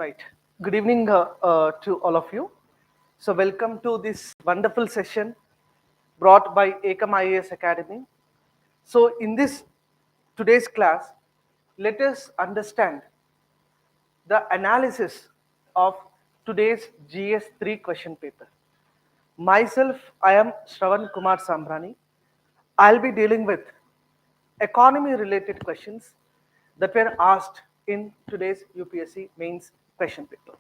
Right. Good evening to all of you. So, welcome to this wonderful session brought by Ekam IAS Academy. So, in this today's class, let us understand the analysis of today's GS3 question paper. Myself, I am Shravan Kumar Sambrani. I'll be dealing with economy related questions that were asked in today's UPSC mains question paper.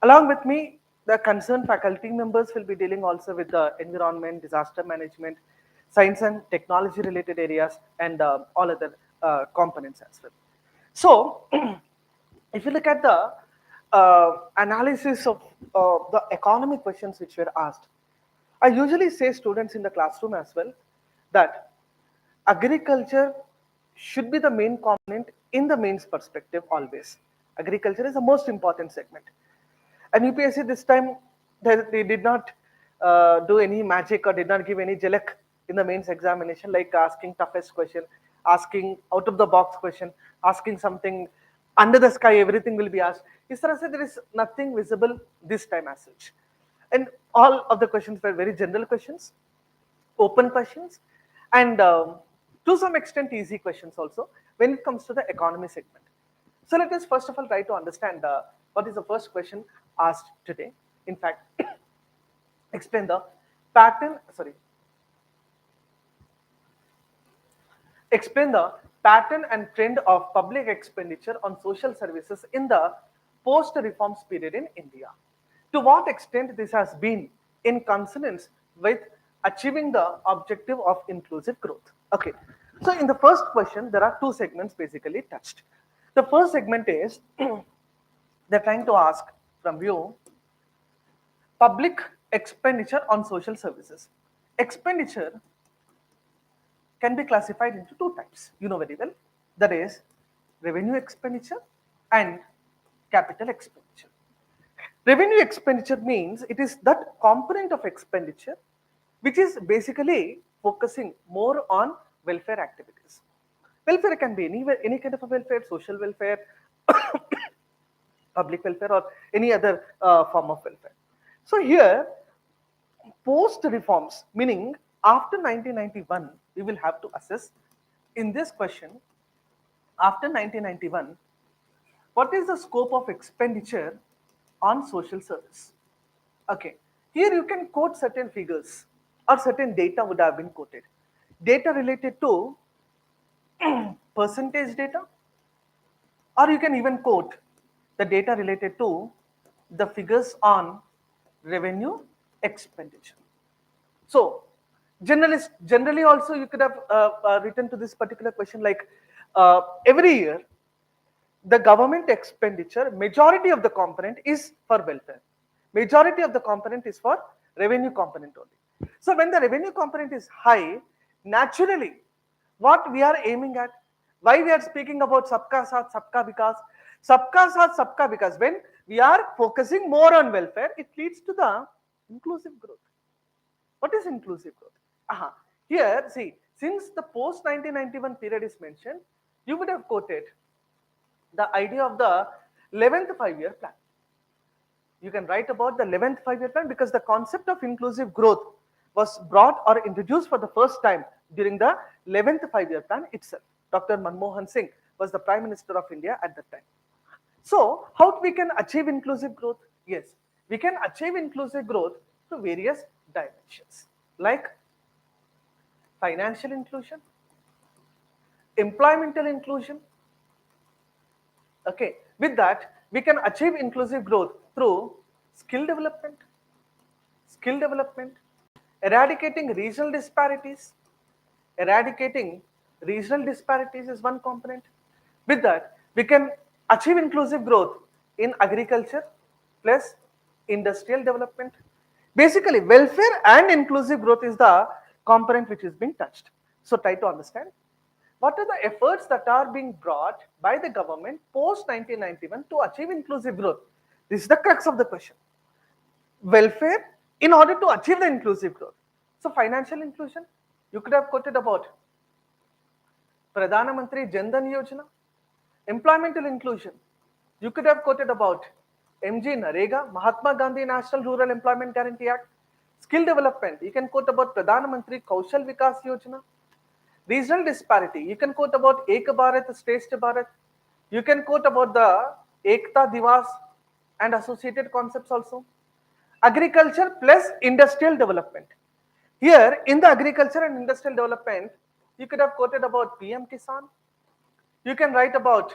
Along with me, the concerned faculty members will be dealing also with the environment, disaster management, science and technology related areas, and all other components as well. So, if you look at the analysis of the economic questions which were asked, I usually say students in the classroom as well that agriculture should be the main component in the mains perspective always. Agriculture is the most important segment. And UPSC this time, they did not do any magic or did not give any jalak in the mains examination, like asking toughest question, asking out of the box question, asking something under the sky, everything will be asked. Is there is nothing visible this time as such. And all of the questions were very general questions, open questions, and to some extent easy questions also when it comes to the economy segment. So let us first of all try to understand what is the first question asked today. In fact, explain the pattern, explain the pattern and trend of public expenditure on social services in the post-reforms period in India. To what extent this has been in consonance with achieving the objective of inclusive growth. Okay, so in the first question, there are two segments basically touched. The first segment is they're trying to ask from you public expenditure on social services. Expenditure can be classified into two types, you know very well. That is revenue expenditure and capital expenditure. Revenue expenditure means it is that component of expenditure which is basically focusing more on welfare activities. Welfare can be any kind of a welfare, social welfare, public welfare, or any other form of welfare. So here, post reforms, meaning after 1991, we will have to assess in this question, after 1991, what is the scope of expenditure on social service? Okay, here you can quote certain figures or certain data would have been quoted. Data related to percentage data, or you can even quote the data related to the figures on revenue expenditure. So, generally also you could have written to this particular question like every year the government expenditure, majority of the component is for welfare. Majority of the component is for revenue component only. So when the revenue component is high, naturally, what we are aiming at, why we are speaking about sabka saath, sabka vikas, sabka saath, sabka vikas, when we are focusing more on welfare, it leads to the inclusive growth. What is inclusive growth? Here, see, since the post 1991 period is mentioned, you would have quoted the idea of the 11th 5-year plan. You can write about the 11th 5-year plan because the concept of inclusive growth was brought or introduced for the first time during the 11th 5-year plan itself. Dr. Manmohan Singh was the Prime Minister of India at that time. So, how we can achieve inclusive growth? Yes, we can achieve inclusive growth through various dimensions like financial inclusion, employmental inclusion. Okay, with that, we can achieve inclusive growth through skill development, eradicating regional disparities. Eradicating regional disparities is one component. With that, we can achieve inclusive growth in agriculture plus industrial development. Basically, welfare and inclusive growth is the component which is being touched. So try to understand what are the efforts that are being brought by the government post 1991 to achieve inclusive growth. This is the crux of the question. Welfare in order to achieve the inclusive growth. So financial inclusion, you could have quoted about Pradhana Mantri Jan Dhan Yojana. Employmental inclusion, You could have quoted about MG Narega, Mahatma Gandhi National Rural Employment Guarantee Act, skill development. You can quote about Pradhan Mantri Kaushal Vikas Yojana, regional disparity. You can quote about Ek Bharat, Shrestha Bharat. You can quote about the Ekta Divas and associated concepts also. Agriculture plus industrial development. Here, in the agriculture and industrial development, you could have quoted about PM Kisan. You can write about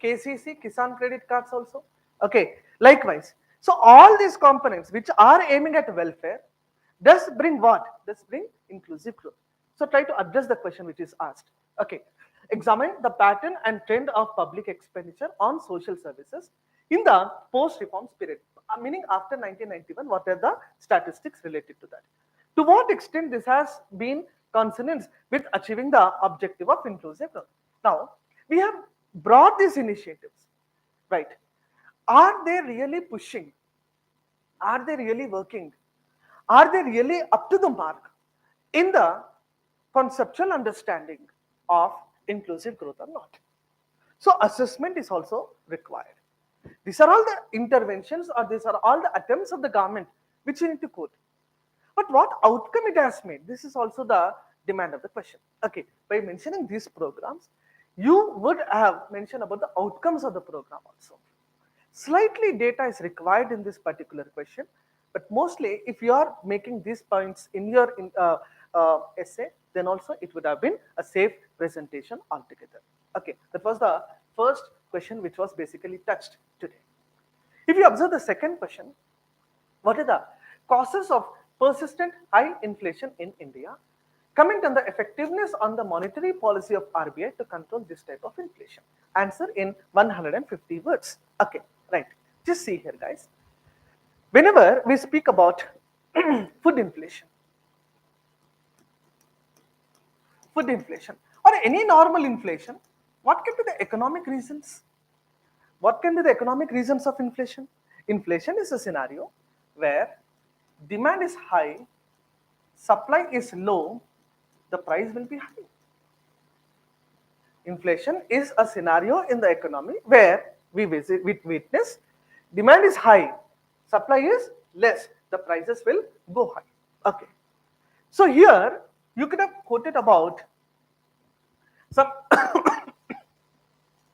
KCC, Kisan Credit Cards also. Okay, likewise. So all these components which are aiming at welfare does bring what? Does bring inclusive growth. So try to address the question which is asked. Okay, examine the pattern and trend of public expenditure on social services in the post-reforms period, meaning after 1991, what are the statistics related to that? To what extent this has been consonant with achieving the objective of inclusive growth? Now, we have brought these initiatives, right? Are they really pushing? Are they really working? Are they really up to the mark in the conceptual understanding of inclusive growth or not? So assessment is also required. These are all the interventions or these are all the attempts of the government which you need to quote. But what outcome it has made? This is also the demand of the question. Okay, by mentioning these programs, you would have mentioned about the outcomes of the program also. Slightly data is required in this particular question, but mostly if you are making these points in your essay, then also it would have been a safe presentation altogether. Okay, that was the first question which was basically touched today. If you observe the second question, what are the causes of persistent high inflation in India? Comment on the effectiveness on the monetary policy of RBI to control this type of inflation. Answer in 150 words. Okay, right. Just see here, guys. Whenever we speak about food inflation, or any normal inflation, what can be the economic reasons? What can be the economic reasons of inflation? Inflation is a scenario where demand is high, supply is low, the price will be high. Inflation is a scenario in the economy where we witness demand is high, supply is less, the prices will go high. Okay. So here you could have quoted about some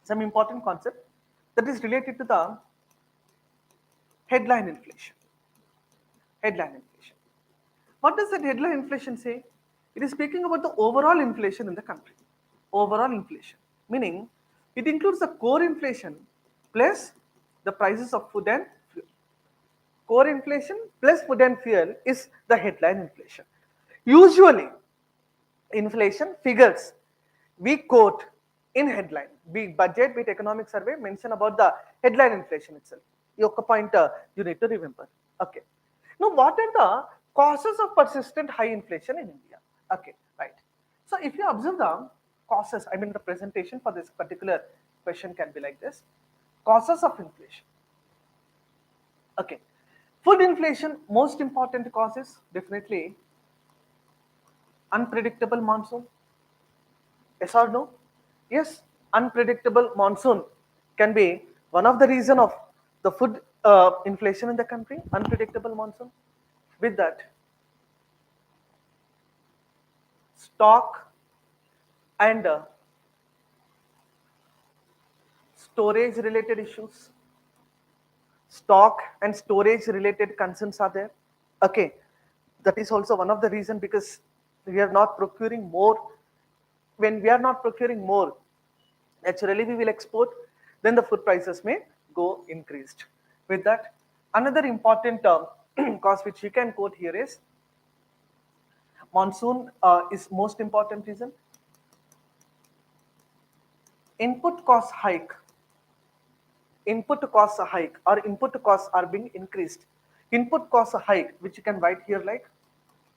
some important concept that is related to the headline inflation. Headline inflation. What does that headline inflation say? It is speaking about the overall inflation in the country. Overall inflation, meaning it includes the core inflation plus the prices of food and fuel. Core inflation plus food and fuel is the headline inflation. Usually, inflation figures we quote in headline, be it budget, be it economic survey, mention about the headline inflation itself. Yoka point you need to remember. Okay. Now, what are the causes of persistent high inflation in India? Okay, right. So, if you observe the causes, I mean the presentation for this particular question can be like this. Causes of inflation. Okay. Food inflation, most important causes, definitely unpredictable monsoon. Yes or no? Yes, unpredictable monsoon can be one of the reason of the food inflation in the country, unpredictable monsoon. With that, stock and storage related issues, stock and storage related concerns are there. Okay, that is also one of the reason because we are not procuring more. When we are not procuring more, naturally we will export, then the food prices may go increased. With that, another important cause which you can quote here is monsoon is most important reason. Input cost hike, or input costs are being increased. Input cost hike, which you can write here like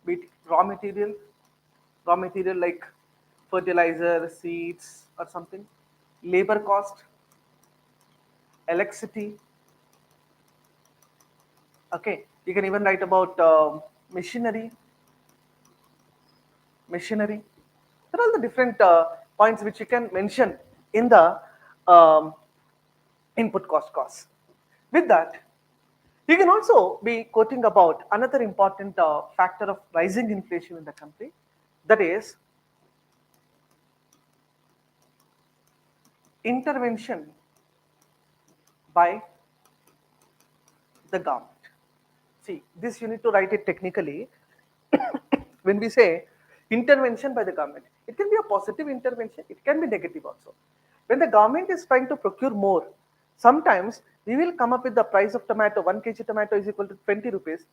be it raw material like fertilizer, seeds or something, labor cost, electricity. Okay, you can even write about machinery. There are all the different points which you can mention in the input costs. With that, you can also be quoting about another important factor of rising inflation in the country, that is intervention by the government. See, this you need to write it technically. When we say intervention by the government, it can be a positive intervention, it can be negative also. When the government is trying to procure more, sometimes we will come up with the price of tomato, 1 kg tomato is equal to 20 rupees.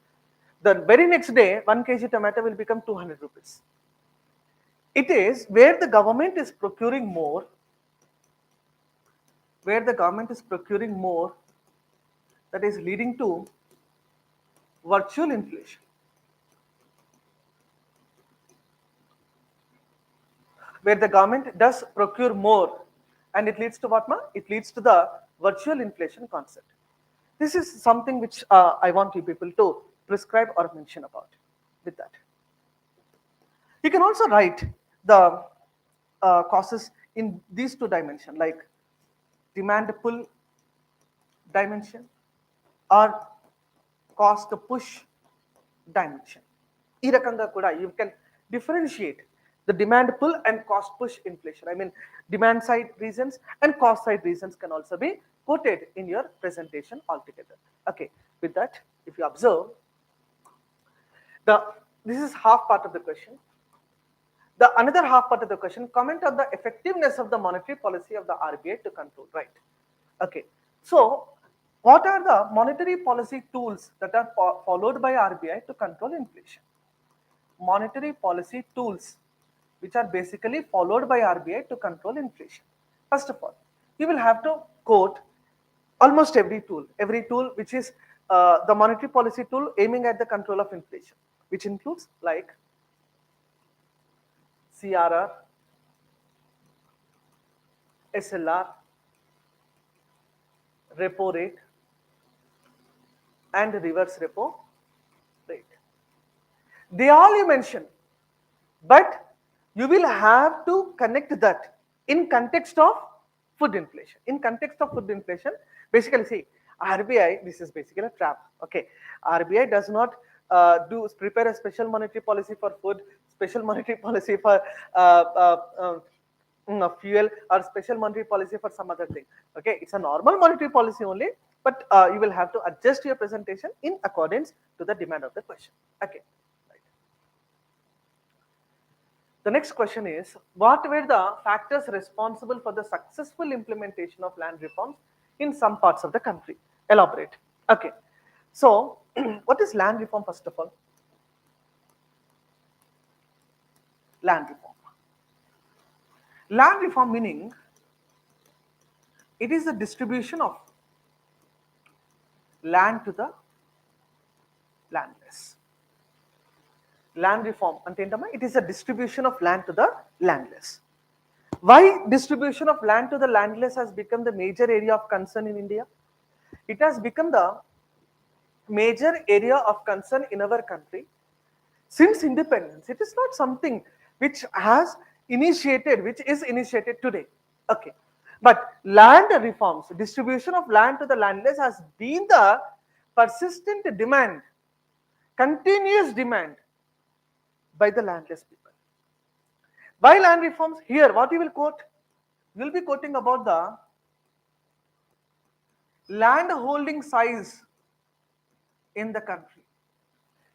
The very next day, 1 kg tomato will become 200 rupees. It is where the government is procuring more, that is leading to virtual inflation. Where the government does procure more, and it leads to what, ma? It leads to the virtual inflation concept. This is something which I want you people to prescribe or mention about with that. You can also write the causes in these two dimensions, like demand pull dimension or cost push dimension. ఈ రకంగా కూడా you can differentiate the demand pull and cost push inflation. I mean, demand side reasons and cost side reasons can also be quoted in your presentation altogether. Okay, with that, if you observe, this is half part of the question. The another half part of the question, comment on the effectiveness of the monetary policy of the RBI to control, right? Okay, so what are the monetary policy tools that are followed by RBI to control inflation? Monetary policy tools which are basically followed by RBI to control inflation. First of all, you will have to quote almost every tool which is the monetary policy tool aiming at the control of inflation, which includes like CRR, SLR, repo rate, and reverse repo rate. They all you mention, but you will have to connect that in context of food inflation. In context of food inflation, basically see, RBI, this is basically a trap. Okay, RBI does not prepare a special monetary policy for food, special monetary policy for fuel, or special monetary policy for some other thing. Okay, it's a normal monetary policy only, but you will have to adjust your presentation in accordance to the demand of the question. Okay. The next question is, what were the factors responsible for the successful implementation of land reforms in some parts of the country? Elaborate. Okay. So, what is land reform first of all? Land reform. Land reform meaning it is the distribution of land to the landless. Land reform ante entama, it is a distribution of land to the landless. Why distribution of land to the landless has become the major area of concern in India? It has become the major area of concern in our country since independence. It is not something which is initiated today. Okay, but land reforms, distribution of land to the landless has been the persistent demand, continuous demand by the landless people. Why land reforms? Here, what you will quote? You will be quoting about the land holding size in the country.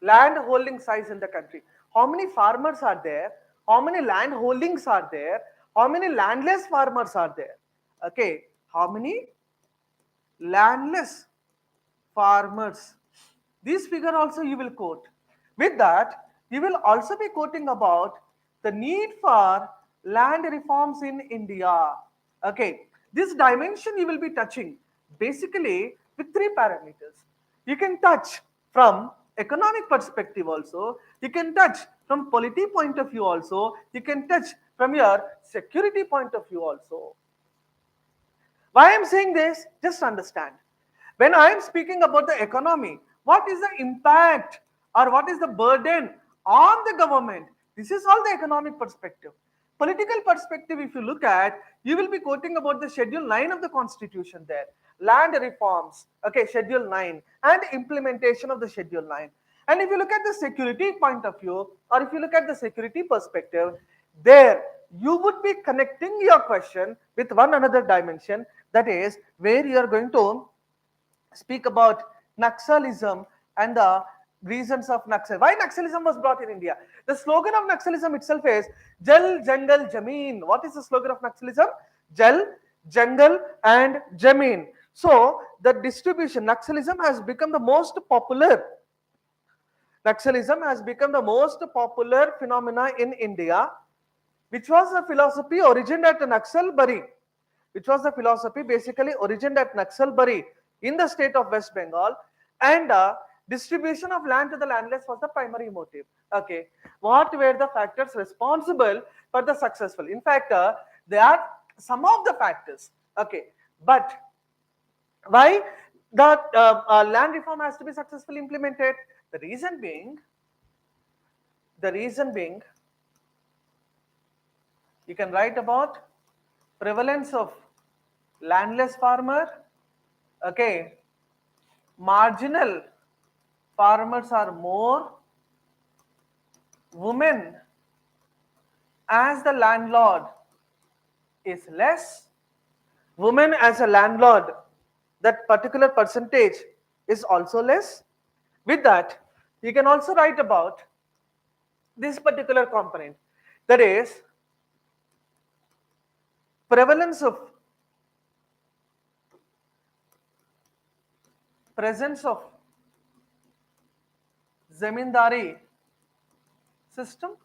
Land holding size in the country. How many farmers are there? How many land holdings are there? How many landless farmers are there? Okay, how many landless farmers? This figure also you will quote. With that, you will also be quoting about the need for land reforms in India. Okay, this dimension you will be touching basically with three parameters. You can touch from economic perspective also, you can touch from polity point of view also, you can touch from your security point of view also. Why I am saying this? Just understand. When I am speaking about the economy, what is the impact or what is the burden on the government? This is all the economic perspective. Political perspective, if you look at, you will be quoting about the Schedule 9 of the Constitution there. Land reforms, okay, Schedule 9 and implementation of the Schedule 9. And if you look at the security point of view, or if you look at the security perspective, there you would be connecting your question with one another dimension, that is where you are going to speak about Naxalism and the reasons of Naxal. Why Naxalism was brought in India? The slogan of Naxalism itself is Jal, Jangal, Jameen. What is the slogan of Naxalism? Jal, Jangal and Jameen. So the distribution, Naxalism has become the most popular. Naxalism has become the most popular phenomena in India, which was a philosophy originated at Naxalbari, which was the philosophy basically originated at Naxalbari in the state of West Bengal, and distribution of land to the landless was the primary motive. Okay, what were the factors responsible for the successful? In fact, they are some of the factors. Okay, but why the land reform has to be successfully implemented? The reason being, you can write about prevalence of landless farmer. Okay, marginal farmers are more, women as the landlord is less, women as a landlord, that particular percentage is also less. With that, you can also write about this particular component, that is prevalence of presence of zamindari system,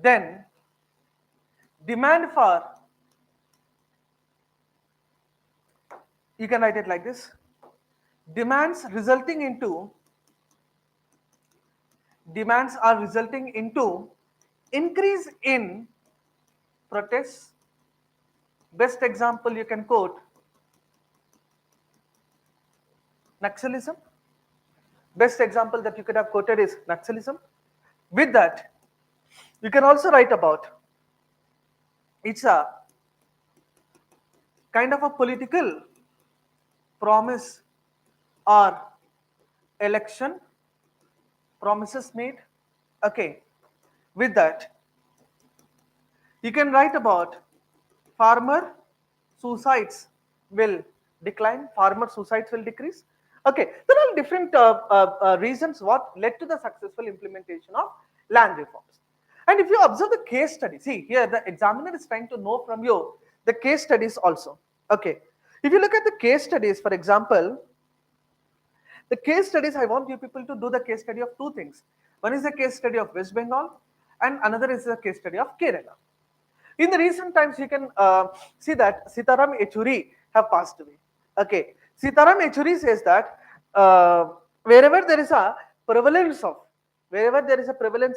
then demand for, you can write it like this, demands are resulting into increase in protests. Best example you can quote Naxalism. Best example that you could have quoted is Naxalism. With that, you can also write about, it's a kind of a political promise or election promises made. Okay, with that, you can write about farmer suicides will decline, farmer suicides will decrease. Okay, there are different reasons what led to the successful implementation of land reforms. And if you observe the case study, see here the examiner is trying to know from you the case studies also. Okay, if you look at the case studies, for example, the case studies, I want you people to do the case study of two things. One is the case study of West Bengal and another is the case study of Kerala. In the recent times, you can see that Sitaram Yechury have passed away. Okay, Sitaram Yechury says that wherever there is a prevalence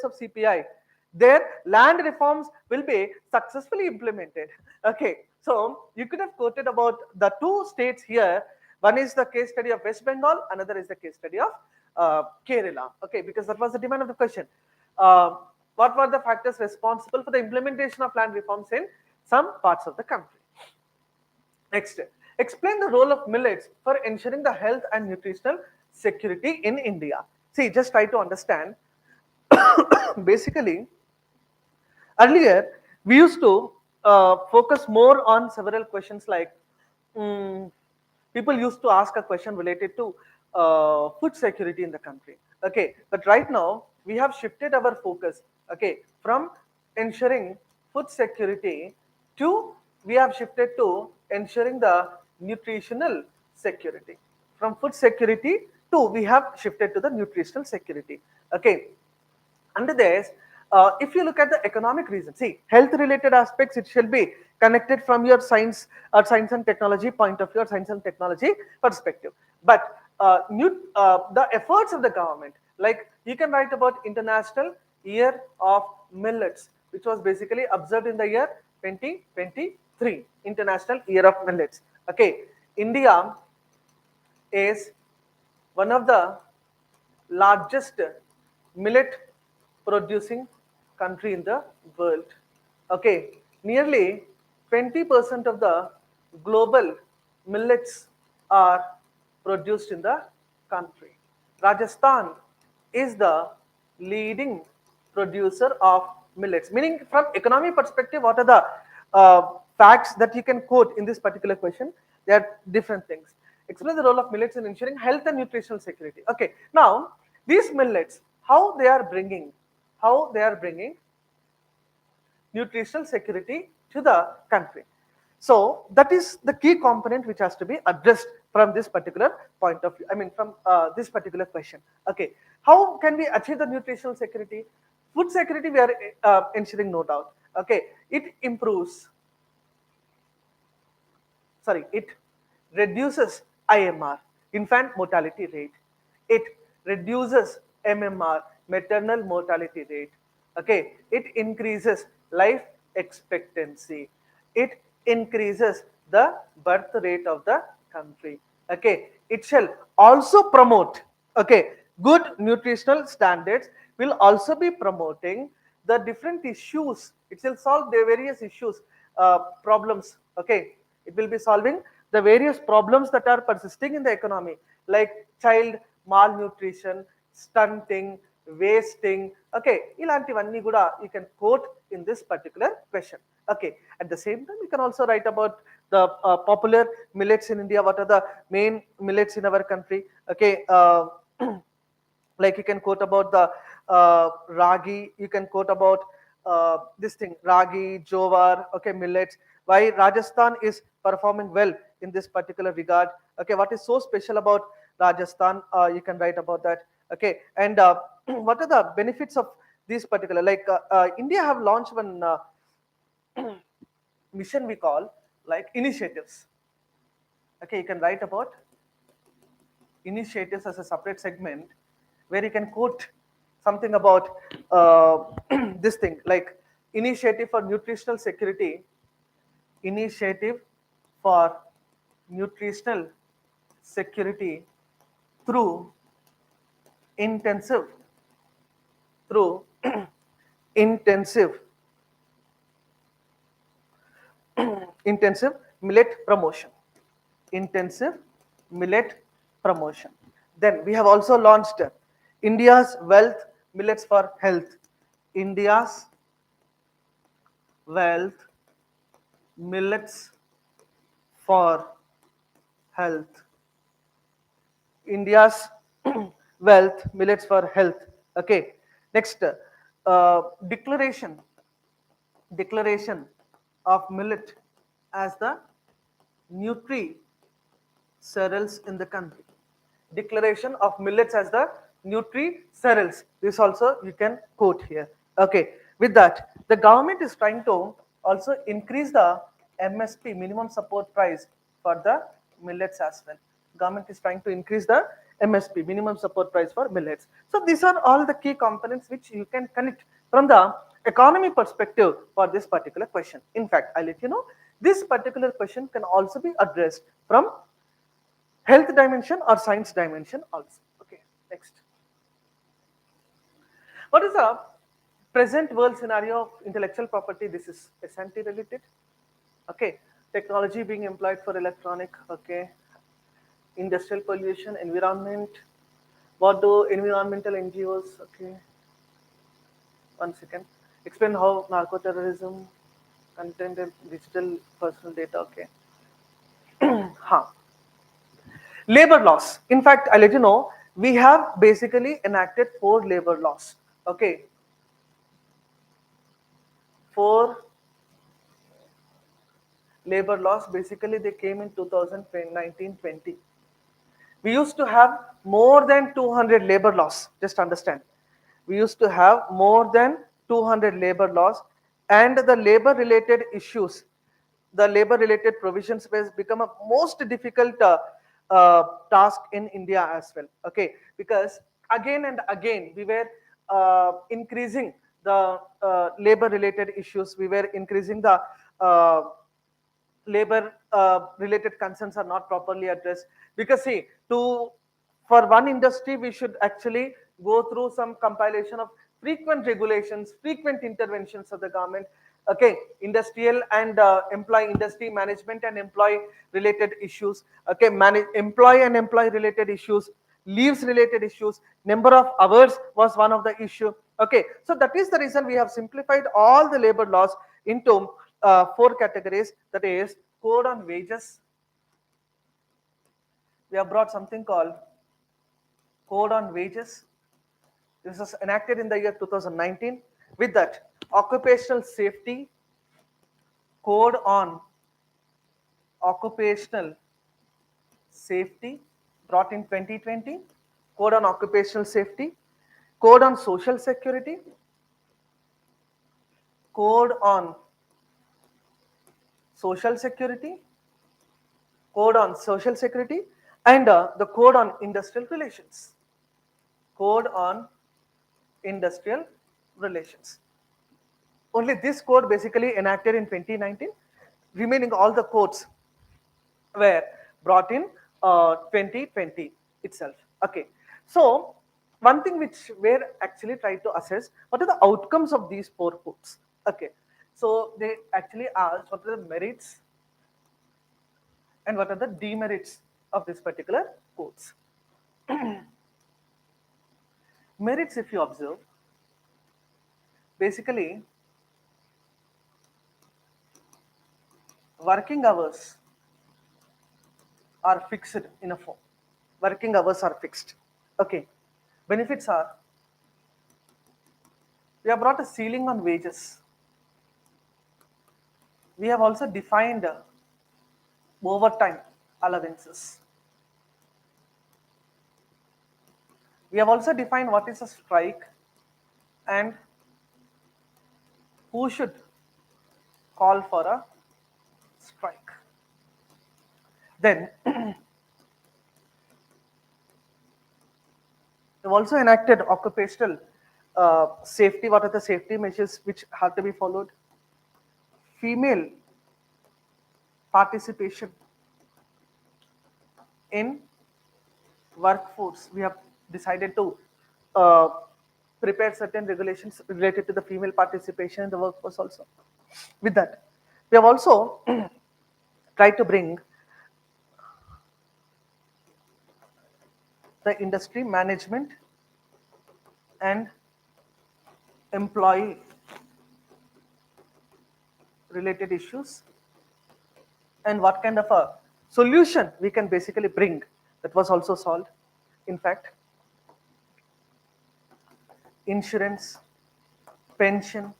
of CPI, their land reforms will be successfully implemented. Okay, so you could have quoted about the two states here. One is the case study of West Bengal, another is the case study of Kerala. Okay, because that was the demand of the question. What were the factors responsible for the implementation of land reforms in some parts of the country? Next, explain the role of millets for ensuring the health and nutritional security in India. See, just try to understand. Basically, earlier we used to focus more on several questions like people used to ask a question related to food security in the country. Okay, but right now we have shifted our focus. Okay, from ensuring food security to we have shifted to ensuring the nutritional security. From food security to we have shifted to the nutritional security. Okay, under this, if you look at the economic reasons, see, health related aspects, it shall be connected from your science or science and technology point of view or science and technology perspective. But the efforts of the government, like you can write about International Year of Millets, which was basically observed in the year 2023, International Year of Millets. Okay, India is one of the largest millet producing country in the world. Okay, nearly 20% of the global millets are produced in the country. Rajasthan is the leading producer of millets. Meaning, from economy perspective, what are the facts that you can quote in this particular question? There are different things. Explain the role of millets in ensuring health and nutritional security. Okay, now these millets, how they are bringing nutritional security to the country. So that is the key component which has to be addressed from this particular point of view. I mean, from this particular question. Okay, how can we achieve the nutritional security? Food security we are ensuring, no doubt. Okay, it improves. Sorry, it reduces IMR, infant mortality rate. It reduces MMR, maternal mortality rate. Okay, it increases life expectancy. It increases the birth rate of the country. Okay, it shall also promote, okay, good nutritional standards will also be promoting the different issues. It will solve the various issues, problems. Okay, it will be solving the various problems that are persisting in the economy, like child malnutrition, stunting, wasting. Okay, ilantivanni kuda you can quote in this particular question. Okay, at the same time, you can also write about the popular millets in India. What are the main millets in our country? Okay, like you can quote about the ragi, you can quote about this thing, ragi, jowar, okay, millets. Why Rajasthan is performing well in this particular regard? Okay, what is so special about Rajasthan? You can write about that. Okay, and what are the benefits of these particular? Like India have launched one mission we call like initiatives. Okay, you can write about initiatives as a separate segment where you can quote something about this thing like initiative for nutritional security, initiative for nutritional security through intensive through intensive intensive millet promotion, intensive millet promotion. Then we have also launched India's wealth millets for health, India's wealth millets for health, India's wealth millets for health. Okay, next declaration of millet as the nutri cereals in the country. Declaration of millets as the nutri cereals. This also you can quote here. Okay. With that, the government is trying to also increase the MSP, minimum support price, for the millets as well. Government is trying to increase the MSP, minimum support price, for millets. So these are all the key components which you can connect from the economy perspective for this particular question. In fact, I'll let you know this particular question can also be addressed from health dimension or science dimension also. Okay, next. What is the present world scenario of intellectual property? This is SNT related. Okay, technology being employed for electronic. Okay, industrial pollution, environment. What do environmental NGOs? Okay, one second. Explain how narco-terrorism, content and digital personal data. Okay. Huh. Labor laws. In fact, I'll let you know, we have basically enacted 4 labor laws. Okay. 4 labor laws, basically they came in 2019-20. We used to have more than 200 labor laws, just understand. We used to have more than 200 labor laws, and the labor related issues, the labor related provisions has become a most difficult task in India as well. Okay, because again and again we were increasing the labor related issues, we were increasing the labor related concerns are not properly addressed, because see, to for one industry we should actually go through some compilation of frequent regulations, frequent interventions of the government. Okay, industrial and employee industry management and employee related issues. Okay, manage employee and employee related issues, leaves related issues, number of hours was one of the issue. Okay, so that is the reason we have simplified all the labor laws into four categories. That is code on wages. We have brought something called code on wages. This was enacted in the year 2019. With that, occupational safety, code on occupational safety brought in 2020, code on occupational safety, code on social security, code on social security, code on social security, and the code on industrial relations. Code on industrial relations. Only this code basically enacted in 2019. Remaining all the codes were brought in 2020 itself. Okay, so one thing which we're actually trying to assess, what are the outcomes of these four codes? Okay, so they actually asked what are the merits and what are the demerits of this particular codes. Merits, if you observe, basically working hours are fixed in a form. Working hours are fixed. Okay. Benefits are, we have brought a ceiling on wages. We have also defined overtime allowances. We have also defined what is a strike and who should call for a strike. Then we have also enacted occupational safety. What are the safety measures which have to be followed? Female participation in workforce. We have decided to uh, prepare certain regulations related to the female participation in the workforce also. With that, we have also tried to bring the industry management and employee related issues and what kind of a solution we can basically bring. That was also solved. In fact, insurance, pension,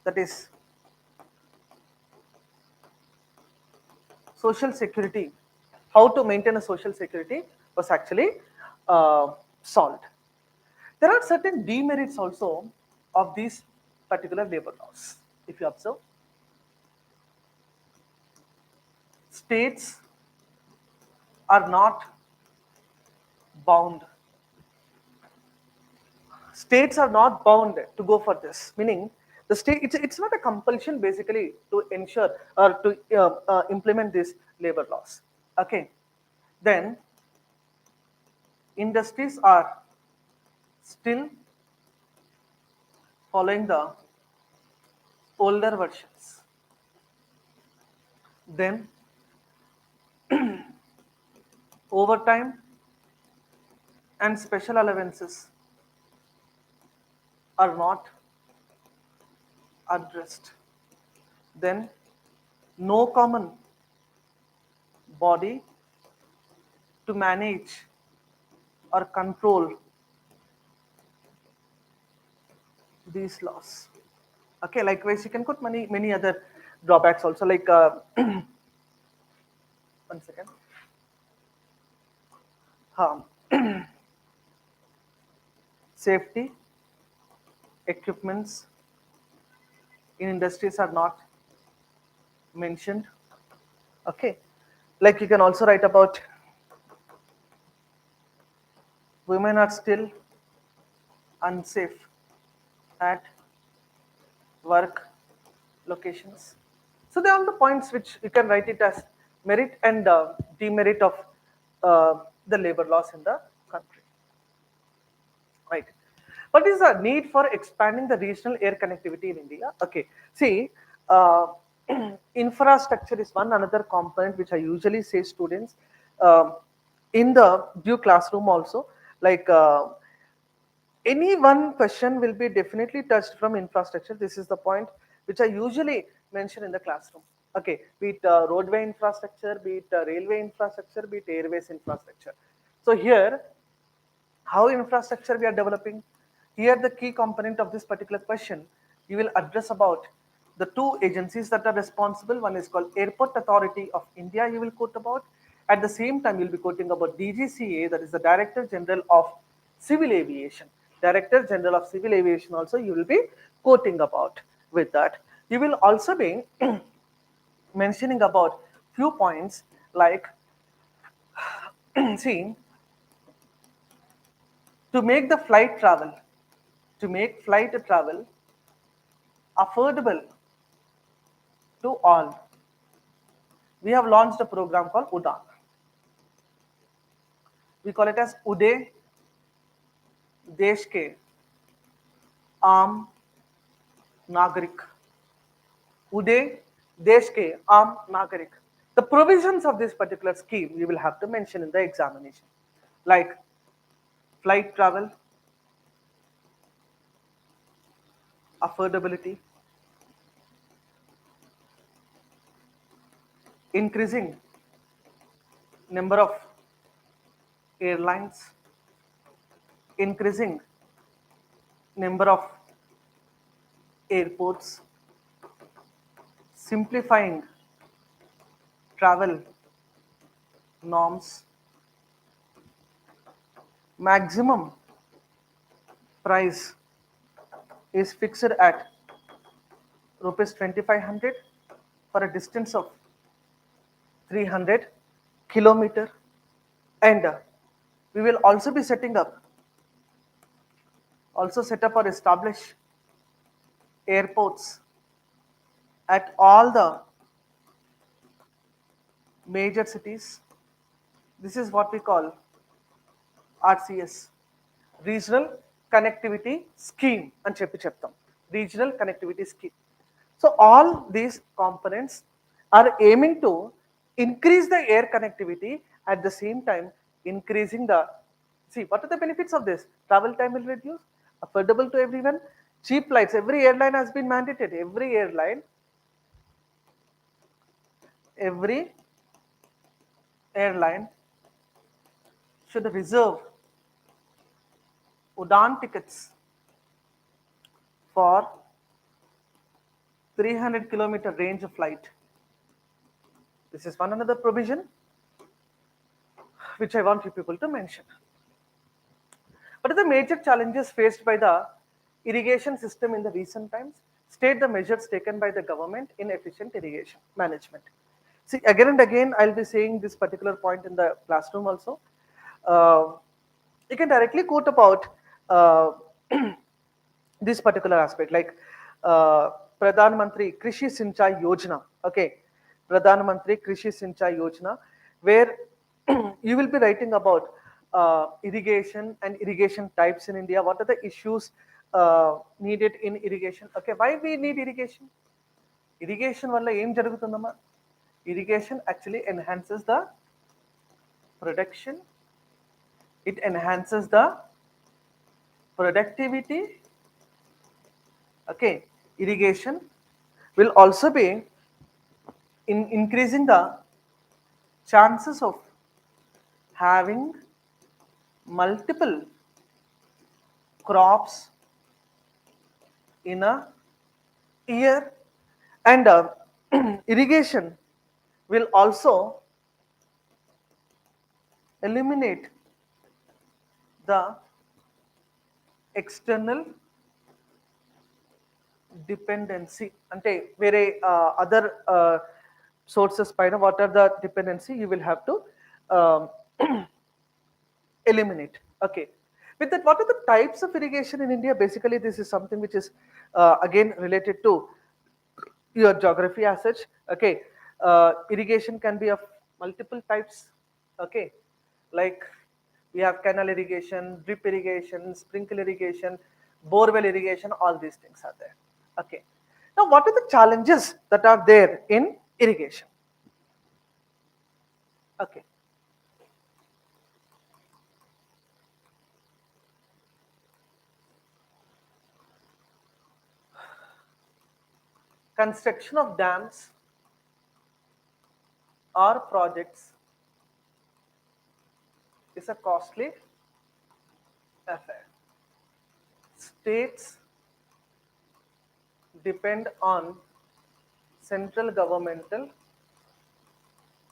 that is social security, how to maintain a social security was actually solved. There are certain demerits also of these particular labor laws. If you observe, states are not bound. States are not bound to go for this, meaning the state, it's not a compulsion basically to ensure or to implement these labor laws. Okay, then industries are still following the older versions. Then overtime and special allowances are not addressed. Then no common body to manage or control these laws. Okay, likewise, you can put many other drawbacks also, like one second. Safety equipments in industries are not mentioned. Okay, like you can also write about women are still unsafe at work locations. So they are all the points which you can write it as merit and demerit of the labor laws in the country. Right. What is the need for expanding the regional air connectivity in India? Okay, see, uh, infrastructure is one another component which I usually say students um, in the due classroom also. Like any one question will be definitely touched from infrastructure. This is the point which I usually mention in the classroom. Okay, be it roadway infrastructure, be it railway infrastructure, be it airways infrastructure. So here, how infrastructure we are developing? Here the key component of this particular question, you will address about the two agencies that are responsible. One is called Airport Authority of India, you will quote about. At the same time, you'll be quoting about DGCA, that is the Director General of Civil Aviation. Director General of Civil Aviation also you will be quoting about with that. You will also be mentioning about few points like see, to make the flight travel, to make flight travel affordable to all, we have launched a program called UDAN. We call it as Uday Desh ke Aam Nagarik. Uday Desh ke Aam Nagarik. The provisions of this particular scheme you will have to mention in the examination, like flight travel, affordability, increasing number of airlines, increasing number of airports, simplifying travel norms, maximum price is fixed at rupees 2500 for a distance of 300 kilometer, and we will also be setting up, also set up or establish airports at all the major cities. This is what we call RCS, Regional Connectivity Scheme అని చెప్పి చెప్తాం. Regional Connectivity Scheme. So all these components are aiming to increase the air connectivity, at the same time increasing the, see, what are the benefits of this? Travel time will reduce, affordable to everyone, cheap flights. Every airline has been mandated. Every airline should reserve UDAN tickets for 300-kilometer range of flight. This is one another provision which I want you people to mention. What are the major challenges faced by the irrigation system in the recent times? State the measures taken by the government in efficient irrigation management. See, again and again, I'll be saying this particular point in the classroom also. Uh, you can directly quote about uh, this particular aspect, like Pradhan Mantri Krishi Sinchai Yojana. Okay, Pradhan Mantri Krishi Sinchai Yojana, where you will be writing about irrigation and irrigation types in India. What are the issues needed in irrigation? Okay, why we need irrigation? Irrigation వల్ల ఏం జరుగుతుందమ్మా? Irrigation actually enhances the production. It enhances the productivity. Okay, irrigation will also be in increasing the chances of having multiple crops in a year, and irrigation will also eliminate the external dependency. Ante vere other sources paina, what are the dependency you will have to um, eliminate. Okay, with that, what are the types of irrigation in India? Basically, this is something which is again related to your geography as such. Okay, irrigation can be of multiple types. Okay, like we have canal irrigation, drip irrigation, sprinkle irrigation. borewell irrigation, all these things are there. Okay. Now, what are the challenges that are there in irrigation? Okay. Construction of dams or projects is a costly affair. States depend on central governmental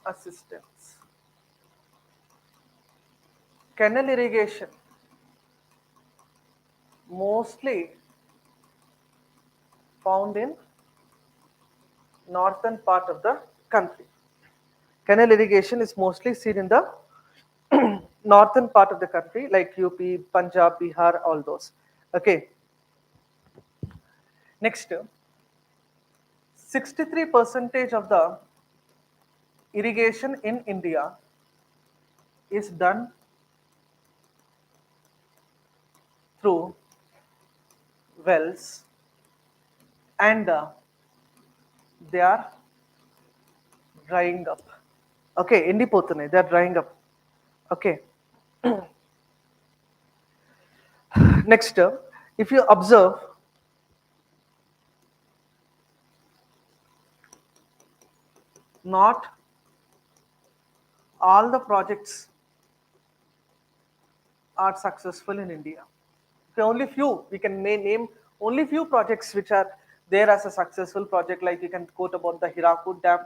assistance. Canal irrigation mostly found in northern part of the country. Canal irrigation is mostly seen in the northern part of the country like UP, Punjab, Bihar, all those. Okay. Next, 63 percentage of the irrigation in India is done through wells, and they are drying up. Okay, endipothune, they are drying up. Okay. Next, if you observe, not all the projects are successful in India. Okay, only few, we can name only few projects which are there as a successful project, like you can quote about the Hirakud Dam,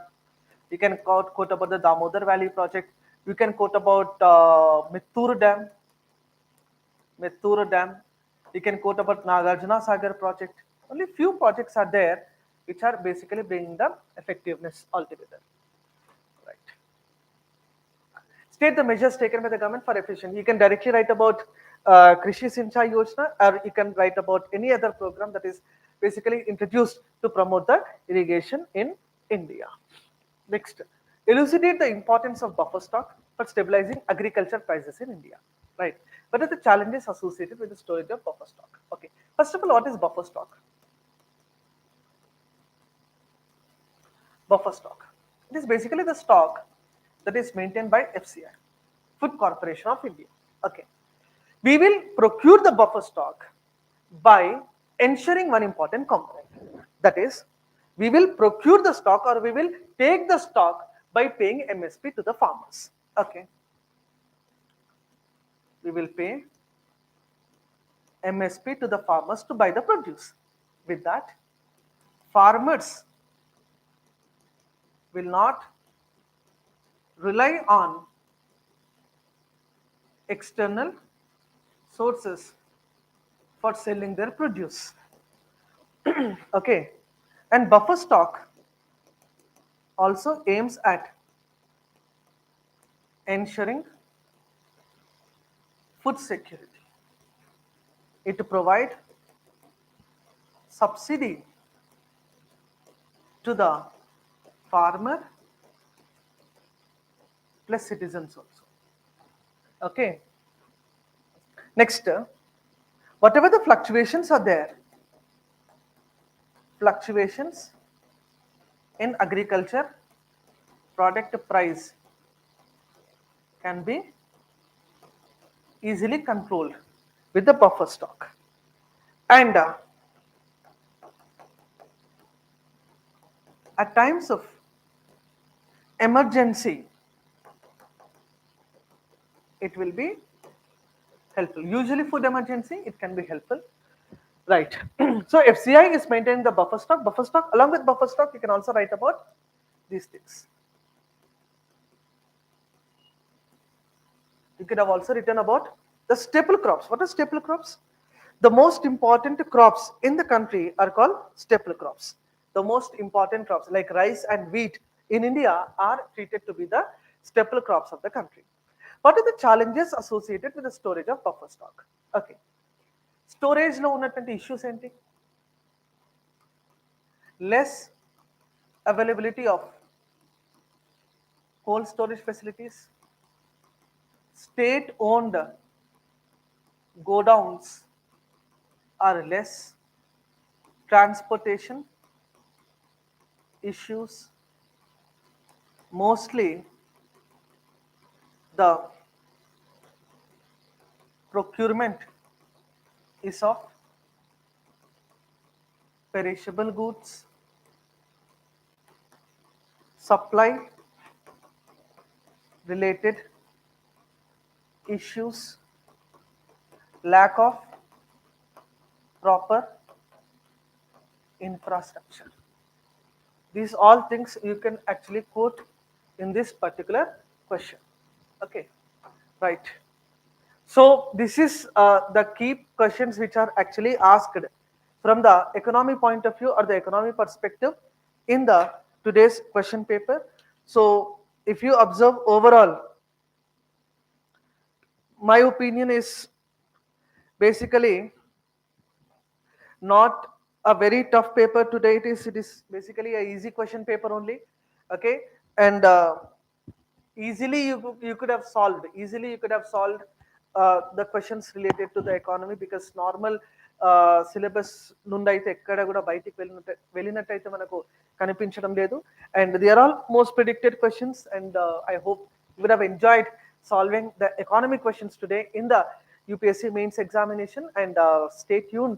you can quote about the Damodar Valley project, you can quote about Mettur Dam, you can quote about Nagarjuna Sagar project. Only few projects are there which are basically bringing the effectiveness altogether. Right. State the measures taken by the government for efficient. You can directly write about Krishi Sinchai Yojana, or you can write about any other program that is basically introduced to promote the irrigation in India. Next, elucidate the importance of buffer stock for stabilizing agriculture prices in India. Right. What are the challenges associated with the storage of buffer stock? Okay. First of all, what is buffer stock? Buffer stock. It is basically the stock that is maintained by FCI, Food Corporation of India. Okay. We will procure the buffer stock by ensuring one important component. That is, we will procure the stock, or we will take the stock by paying MSP to the farmers. Okay. We will pay MSP to the farmers to buy the produce. With that, farmers will not rely on external sources for selling their produce. Okay. And buffer stock also aims at ensuring food security. It provides subsidy to the farmer plus citizens also. Okay. Next, whatever the fluctuations are there, fluctuations in agriculture product price can be easily controlled with the buffer stock. And at times of emergency, it will be helpful. Usually food emergency, it can be helpful. Right. So FCI is maintaining the buffer stock. Buffer stock, along with buffer stock, you can also write about these things. You could have also written about the staple crops. What are staple crops? The most important crops in the country are called staple crops. The most important crops like rice and wheat in India are treated to be the staple crops of the country. What are the challenges associated with the storage of buffer stock? Okay. Storage lo ఉన్నటువంటి issues ఏంటి? Less availability of cold storage facilities, state owned godowns are less, transportation issues, mostly the procurement is of perishable goods, supply related issues, lack of proper infrastructure. These all things you can actually quote in this particular question. Okay, right. So this is the key questions which are actually asked from the economy point of view or the economy perspective in the today's question paper. So if you observe overall, my opinion is basically not a very tough paper today. It is basically a easy question paper only. Okay, and easily you could have solved the questions related to the economy, because normal syllabus నుండి అయితే ఎక్కడ కూడా బయటికి వెళ్ళినట్టయితే మనకు కనిపించడం లేదు, and they are all most predicted questions, and I hope you would have enjoyed solving the economic questions today in the UPSC mains examination. And stay tuned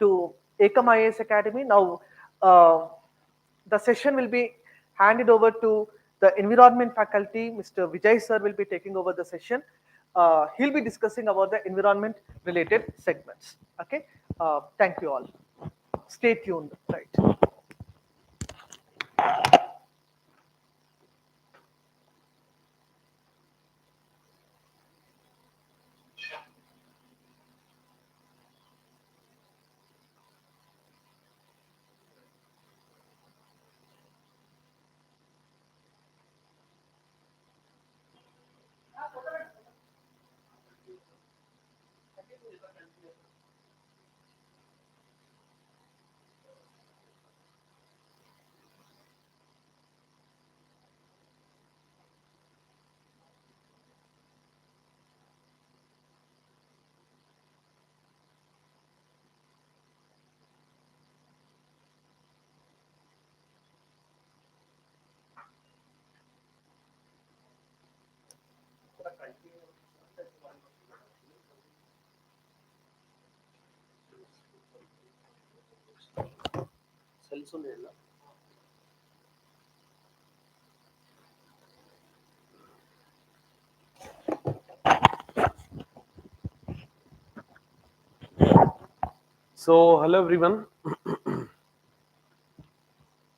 to Ekam IAS Academy. Now the session will be handed over to the environment faculty. Mr. Vijay sir will be taking over the session. He'll be discussing about the environment related segments. Okay, thank you all. Stay tuned. Right. So, hello everyone.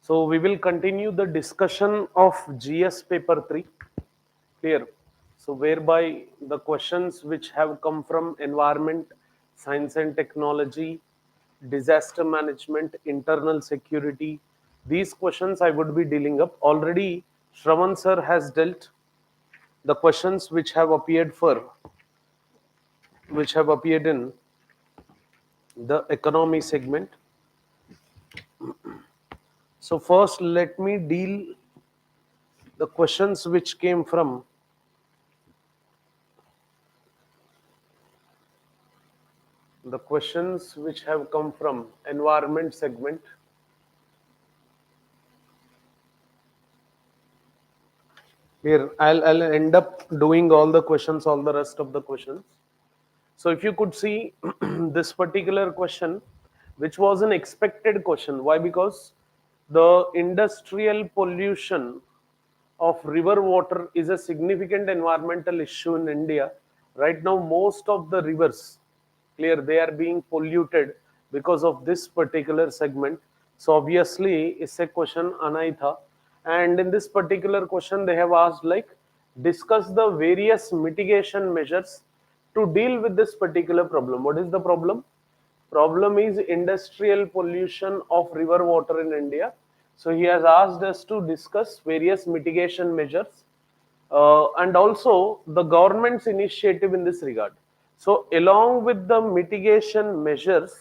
So, we will continue the discussion of GS paper 3. Clear. So, whereby the questions which have come from environment, science and technology, disaster management, internal security, these questions I would be dealing up. Already, Shravan sir has dealt the questions which have appeared in the economy segment. So first, let me deal the questions which came from the questions which have come from environment segment. Here, I'll end up doing all the questions, all the rest of the questions. So if you could see this particular question, which was an expected question. Why? Because the industrial pollution of river water is a significant environmental issue in India. Right now, most of the rivers, clear, they are being polluted because of this particular segment. So obviously, it's a question anaitha. And in this particular question, they have asked like, discuss the various mitigation measures to deal with this particular problem. What is the problem? Problem is industrial pollution of river water in India. So he has asked us to discuss various mitigation measures and also the government's initiative in this regard. So along with the mitigation measures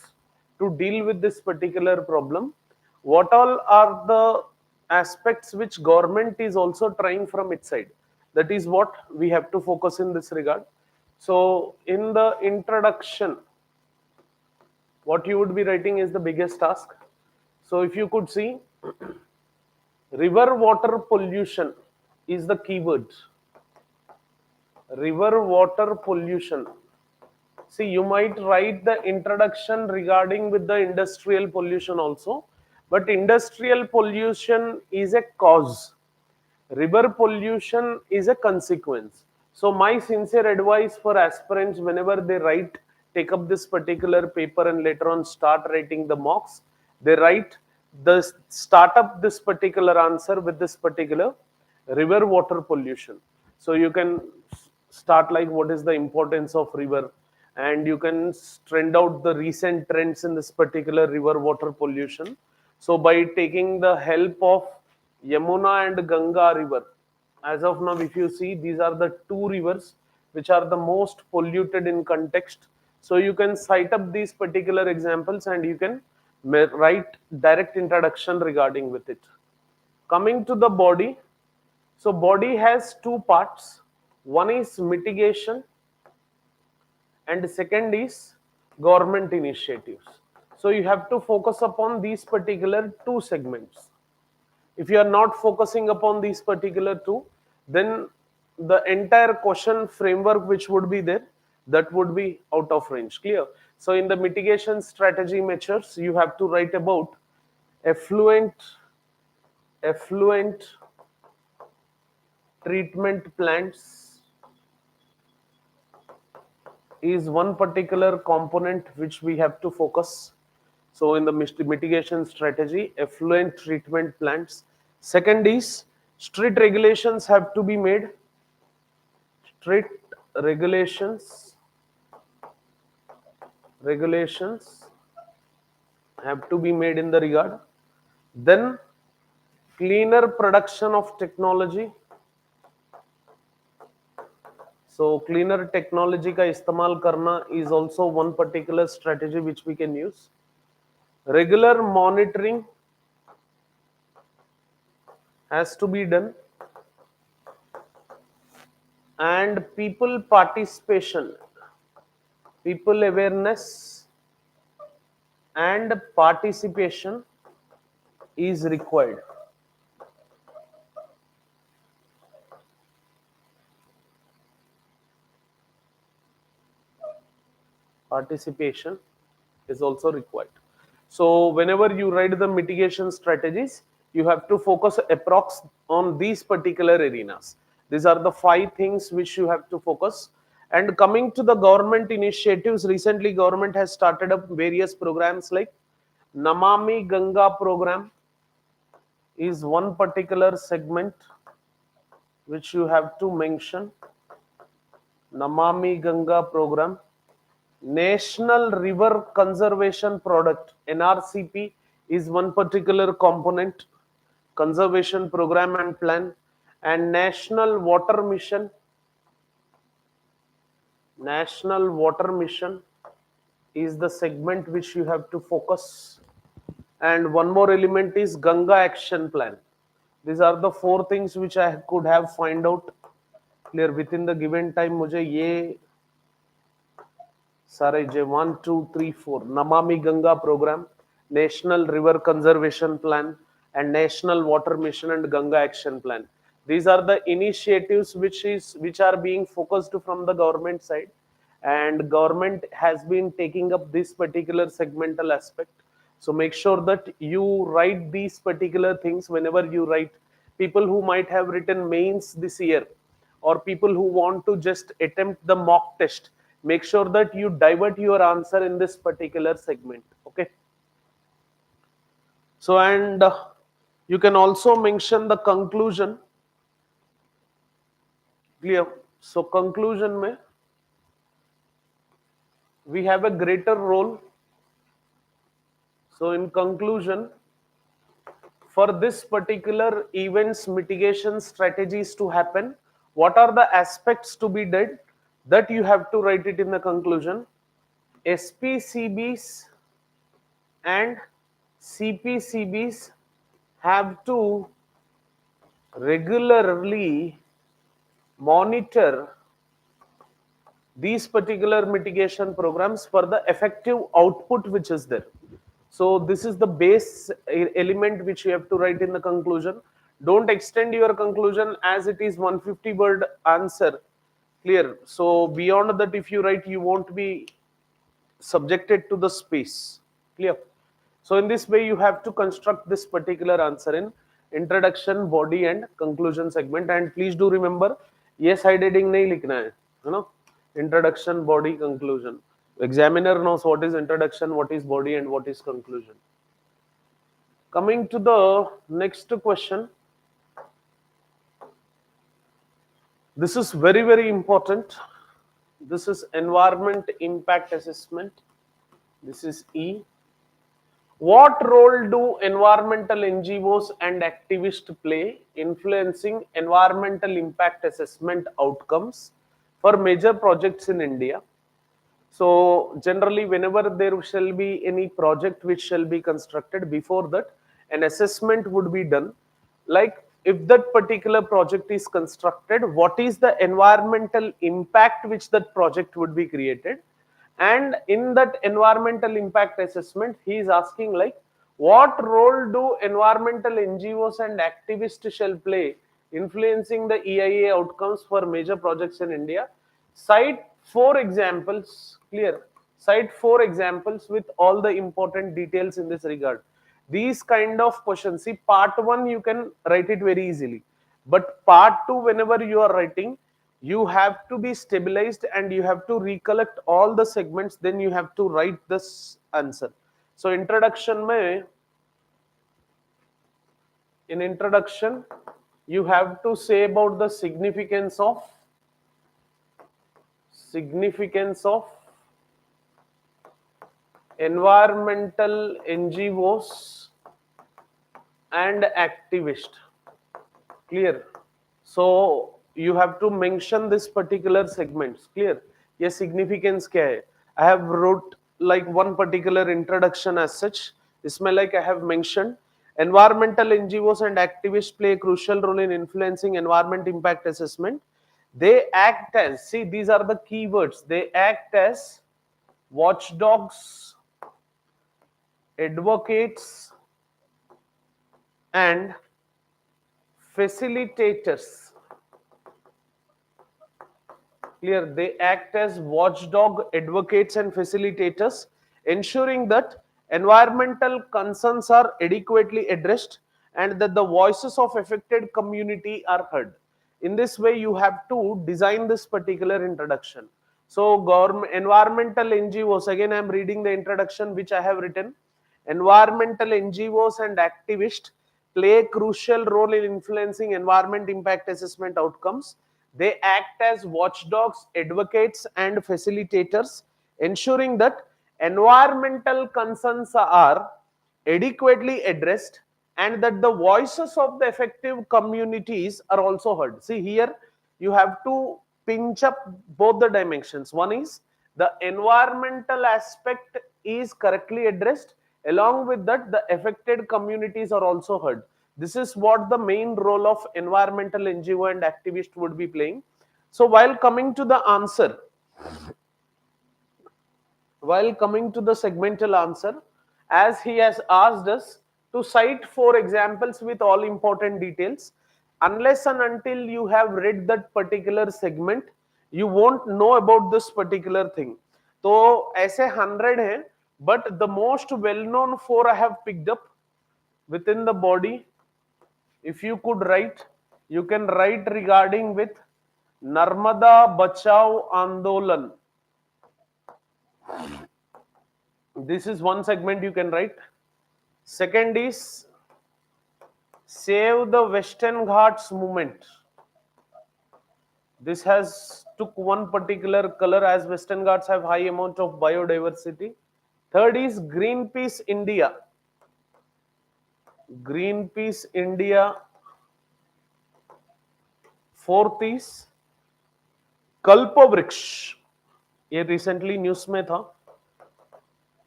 to deal with this particular problem, what all are the aspects which government is also trying from its side? That is what we have to focus in this regard. So in the introduction, what you would be writing is the biggest task. So if you could see, river water pollution is the keyword. River water pollution. See, you might write the introduction regarding with the industrial pollution also, but industrial pollution is a cause. River pollution is a consequence. So my sincere advice for aspirants, whenever they write, take up this particular paper and later on start writing the mocks, they write the start up this particular answer with this particular river water pollution. So you can start like what is the importance of river, and you can trend out the recent trends in this particular river water pollution. So by taking the help of Yamuna and Ganga river, as of now, if you see, these are the two rivers which are the most polluted in context. So you can cite up these particular examples and you can write direct introduction regarding with it. Coming to the body, so body has two parts. One is mitigation and second is government initiatives. So you have to focus upon these particular two segments. If you are not focusing upon these particular two, then the entire question framework which would be there, that would be out of range. Clear? So in the mitigation strategy measures, you have to write about effluent treatment plants is one particular component which we have to focus. So in the mitigation strategy, effluent treatment plants. Second is strict regulations have to be made. Strict regulations have to be made in the regard. Then cleaner production of technology. So cleaner technology ka istemal karna is also one particular strategy which we can use. Regular monitoring has to be done, and people participation, people awareness and participation is required. Participation is also required. So whenever you write the mitigation strategies, you have to focus approx on these particular arenas. These are the 5 things which you have to focus. And coming to the government initiatives, recently government has started up various programs like Namami Ganga program is one particular segment which you have to mention. Namami Ganga program. National River Conservation Product (NRCP) is one particular component, conservation program and plan, and National Water Mission. National Water Mission is the segment which you have to focus. And one more element is Ganga Action Plan. These are the 4 things which I could have find out. Clear? Within the given time, मुझे ये सारे जे 1, 2, 3, 4 Namami Ganga program, National River Conservation Plan, and National Water Mission and Ganga Action Plan. These are the initiatives which are being focused from the government side, and government has been taking up this particular segmental aspect. So make sure that you write these particular things whenever you write. People who might have written mains this year, or people who want to just attempt the mock test, make sure that you divert your answer in this particular segment. Okay. So and you can also mention the conclusion. Clear? So conclusion mein we have a greater role. So in conclusion, for this particular events mitigation strategies to happen, what are the aspects to be done, that you have to write it in the conclusion. SPCBs and CPCBs have to regularly monitor these particular mitigation programs for the effective output which is there. So this is the base element which you have to write in the conclusion. Don't extend your conclusion as it is 150 word answer. Clear? So beyond that, if you write, you won't be subjected to the space. Clear? So in this way, you have to construct this particular answer in introduction, body, and conclusion segment. And please do remember, yes, I did nahi likhna hai, you know, introduction, body, conclusion. Examiner knows what is introduction, what is body, and what is conclusion. Coming to the next question. This is very, very important. This is environment impact assessment. This is E. What role do environmental NGOs and activists play influencing environmental impact assessment outcomes for major projects in India? So generally, whenever there shall be any project which shall be constructed, before that, an assessment would be done. Like if that particular project is constructed, what is the environmental impact which that project would be created? And in that environmental impact assessment, he is asking like, what role do environmental NGOs and activists shall play influencing the EIA outcomes for major projects in India? Cite 4 examples. Clear? Cite 4 examples with all the important details in this regard. These kind of questions, see, part 1 you can write it very easily, but part 2, whenever you are writing, you have to be stabilized and you have to recollect all the segments, then you have to write this answer. So introduction mein, in introduction, you have to say about the significance of environmental NGOs and activists. Clear? So you have to mention this particular segments. Clear? Yes, significance kya hai? I have wrote like one particular introduction as such. Isme like I have mentioned environmental NGOs and activists play a crucial role in influencing environment impact assessment. They act as, see, these are the keywords. They act as watchdogs, advocates, and facilitators. Clear? They act as watchdog, advocates, and facilitators, ensuring that environmental concerns are adequately addressed and that the voices of affected community are heard. In this way, you have to design this particular introduction. So, government, environmental NGOs, again I am reading the introduction which I have written. Environmental NGOs and activists play a crucial role in influencing environment impact assessment outcomes. They act as watchdogs, advocates, and facilitators, ensuring that environmental concerns are adequately addressed and that the voices of the affected communities are also heard. See, here you have to pinch up both the dimensions. One is the environmental aspect is correctly addressed, along with that the affected communities are also heard. This is what the main role of environmental NGO and activist would be playing. So while coming to the answer, while coming to the segmental answer, as he has asked us to cite 4 examples with all important details, unless and until you have read that particular segment, you won't know about this particular thing. So ऐसे 100 हैं, but the most well-known 4 I have picked up within the body. If you could write, you can write regarding with Narmada Bachao Andolan. This is one segment you can write. Second is Save the Western Ghats movement. This has took one particular color as Western Ghats have high amount of biodiversity. Third is Greenpeace India. Greenpeace India. Fourth is Kalpavriksha. ये recently news में था.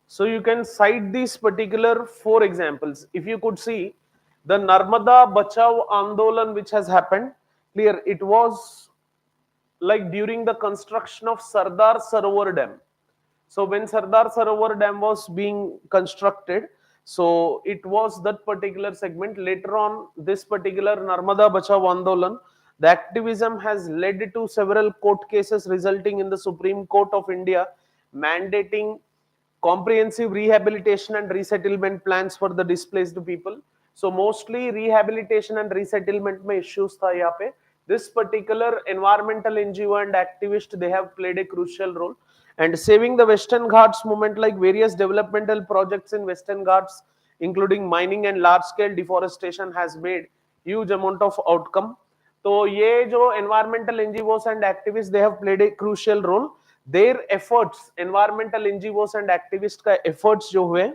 So you can cite these particular 4 examples. If you could see the Narmada Bachao Andolan which has happened, clear, it was like during the construction of Sardar Sarovar Dam. So when Sardar Sarovar Dam was being constructed, so it was that particular segment. Later on, this particular Narmada Bachao Andolan, the activism has led to several court cases resulting in the Supreme Court of India mandating comprehensive rehabilitation and resettlement plans for the displaced people. So mostly rehabilitation and resettlement में issues था यहाँ पे. This particular environmental NGO and activist, they have played a crucial role and saving the Western Ghats movement, like various developmental projects in Western Ghats including mining and large scale deforestation has made huge amount of outcome. तो ये जो environmental NGOs and activists, they have played a crucial role. Their efforts, environmental NGOs and activists का efforts जो हुए,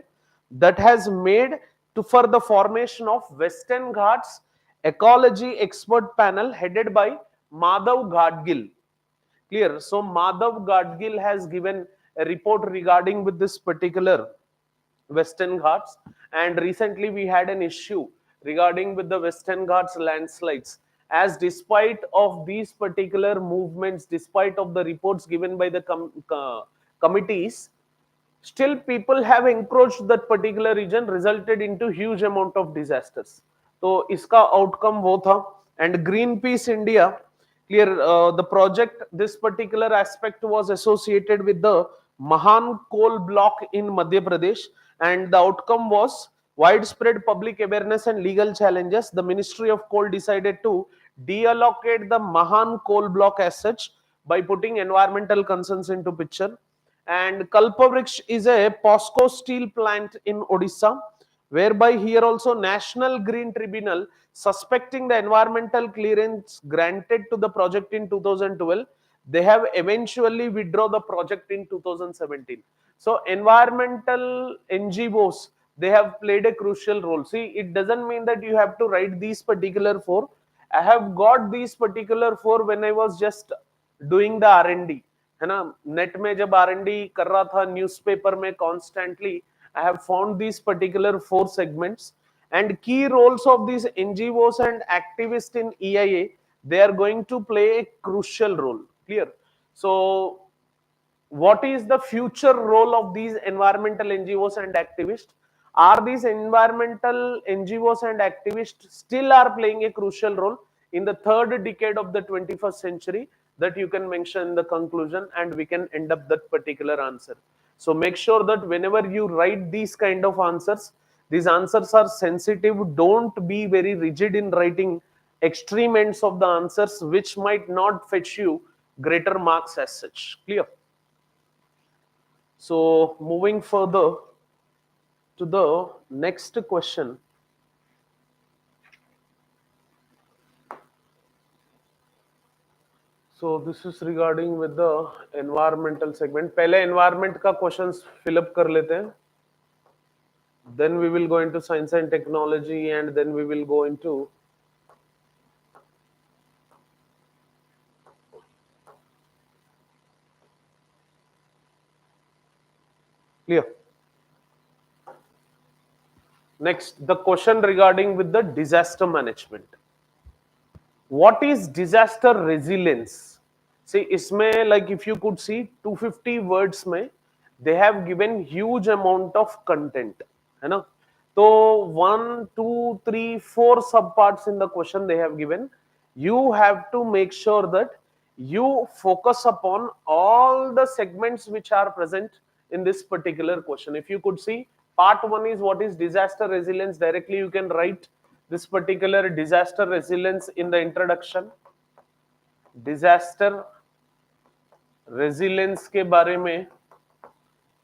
that has made to for the formation of Western Ghats ecology expert panel headed by Madhav Gadgil. Clear? So Madhav Gadgil has given a report regarding with this particular Western Ghats, and recently we had an issue regarding with the Western Ghats landslides, as despite of these particular movements, despite of the reports given by the committees, still people have encroached that particular region, resulted into huge amount of disasters. तो इसका outcome वो था. And Greenpeace India, clear, the project, this particular aspect was associated with the Mahan coal block in Madhya Pradesh, and the outcome was widespread public awareness and legal challenges. The Ministry of Coal decided to deallocate the Mahan coal block as such by putting environmental concerns into picture. And Kalpavriksha is a POSCO steel plant in Odisha, whereby here also National Green Tribunal, suspecting the environmental clearance granted to the project in 2012, they have eventually withdrawn the project in 2017. So environmental NGOs, they have played a crucial role. See, it doesn't mean that you have to write these particular four. I have got these particular four when I was just doing the R&D. है ना, net में जब R&D कर रहा था newspaper में constantly, I have found these particular four segments, and key roles of these NGOs and activists in EIA, they are going to play a crucial role. Clear? So what is the future role of these environmental NGOs and activists? Are these environmental NGOs and activists still are playing a crucial role in the third decade of the 21st century? That you can mention in the conclusion, and we can end up that particular answer. So make sure that whenever you write these kind of answers, these answers are sensitive. Don't be very rigid in writing extreme ends of the answers, which might not fetch you greater marks as such. Clear? So moving further to the next question. So this is regarding with the environmental segment. पहले environment का questions fill up कर लेते हैं. Then we will go into science and technology, and then we will go into clear. Next, the question regarding with the disaster management. What is disaster resilience? See, इसमें, like if you could see 250 words में, they have given huge amount of content, है ना? तो 1, 2, 3, 4 subparts in the question they have given. You have to make sure that you focus upon all the segments which are present in this particular question. If you could see, part 1 is what is disaster resilience. Directly you can write this particular disaster resilience in the introduction. Disaster resilience के बारे में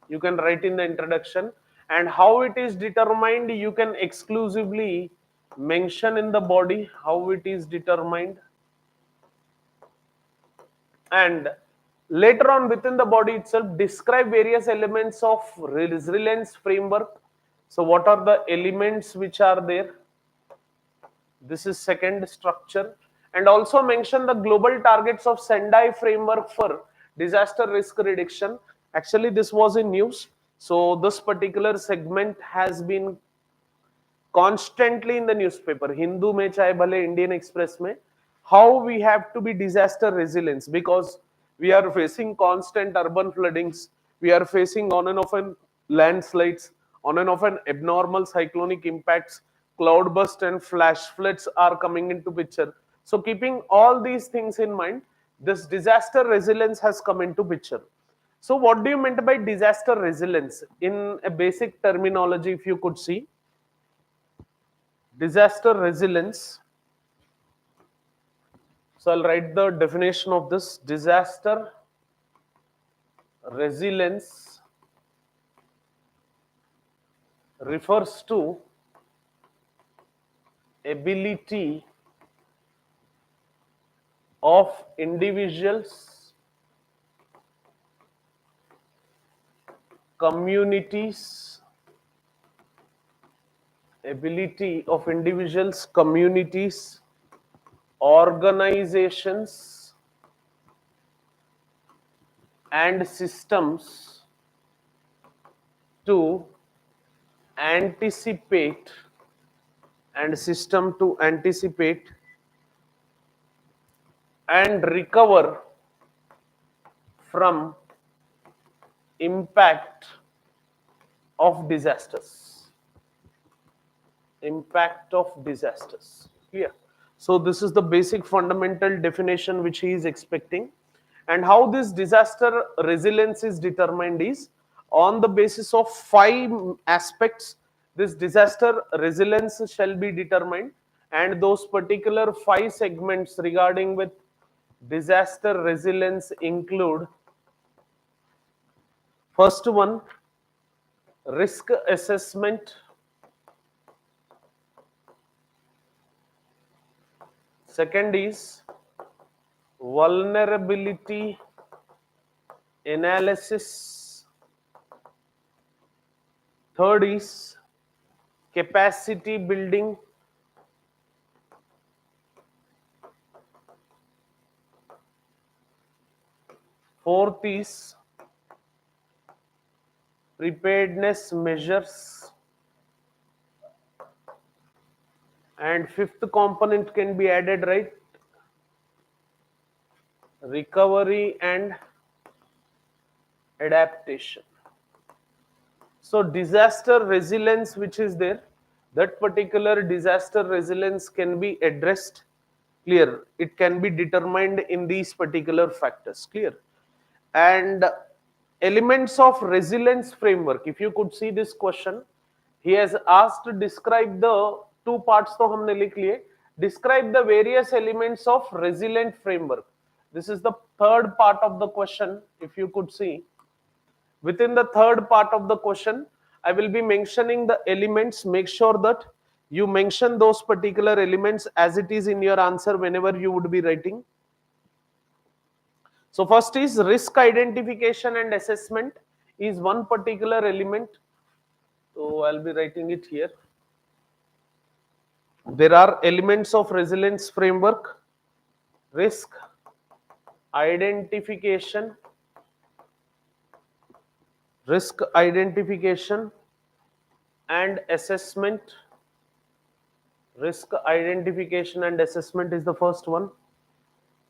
you can write in the introduction, and how it is determined you can exclusively mention in the body how it is determined, and later on within the body itself describe various elements of resilience framework. So what are the elements which are there? This is second structure, and also mention the global targets of Sendai framework for disaster risk reduction. Actually this was in news, so this particular segment has been constantly in the newspaper, Hindu में चाहे भले Indian Express में, how we have to be disaster resilience, because we are facing constant urban floodings, we are facing on and off and landslides, on and off and abnormal cyclonic impacts, cloudburst and flash floods are coming into picture. So keeping all these things in mind, this disaster resilience has come into picture. So what do you meant by disaster resilience in a basic terminology? If you could see, disaster resilience. So I'll write the definition of this. Disaster resilience refers to ability of individuals, communities, organizations, and systems to anticipate and recover from impact of disasters. Clear? So this is the basic fundamental definition which he is expecting. And how this disaster resilience is determined is on the basis of 5 aspects. This disaster resilience shall be determined, and those particular 5 segments regarding with disaster resilience include: first one, risk assessment; second is vulnerability analysis; third is capacity building; fourth is preparedness measures; and fifth component can be added, right? Recovery and adaptation. So disaster resilience which is there, that particular disaster resilience can be addressed. Clear? It can be determined in these particular factors. Clear? And elements of resilience framework, if you could see this question, he has asked to describe the 2 parts to humne likh liye. Describe the various elements of resilient framework. This is the third part of the question. If you could see, within the third part of the question, I will be mentioning the elements. Make sure that you mention those particular elements as it is in your answer whenever you would be writing. So first is risk identification and assessment is one particular element. So I'll be writing it here. There are elements of resilience framework: risk identification, and assessment. Risk identification and assessment is the first one.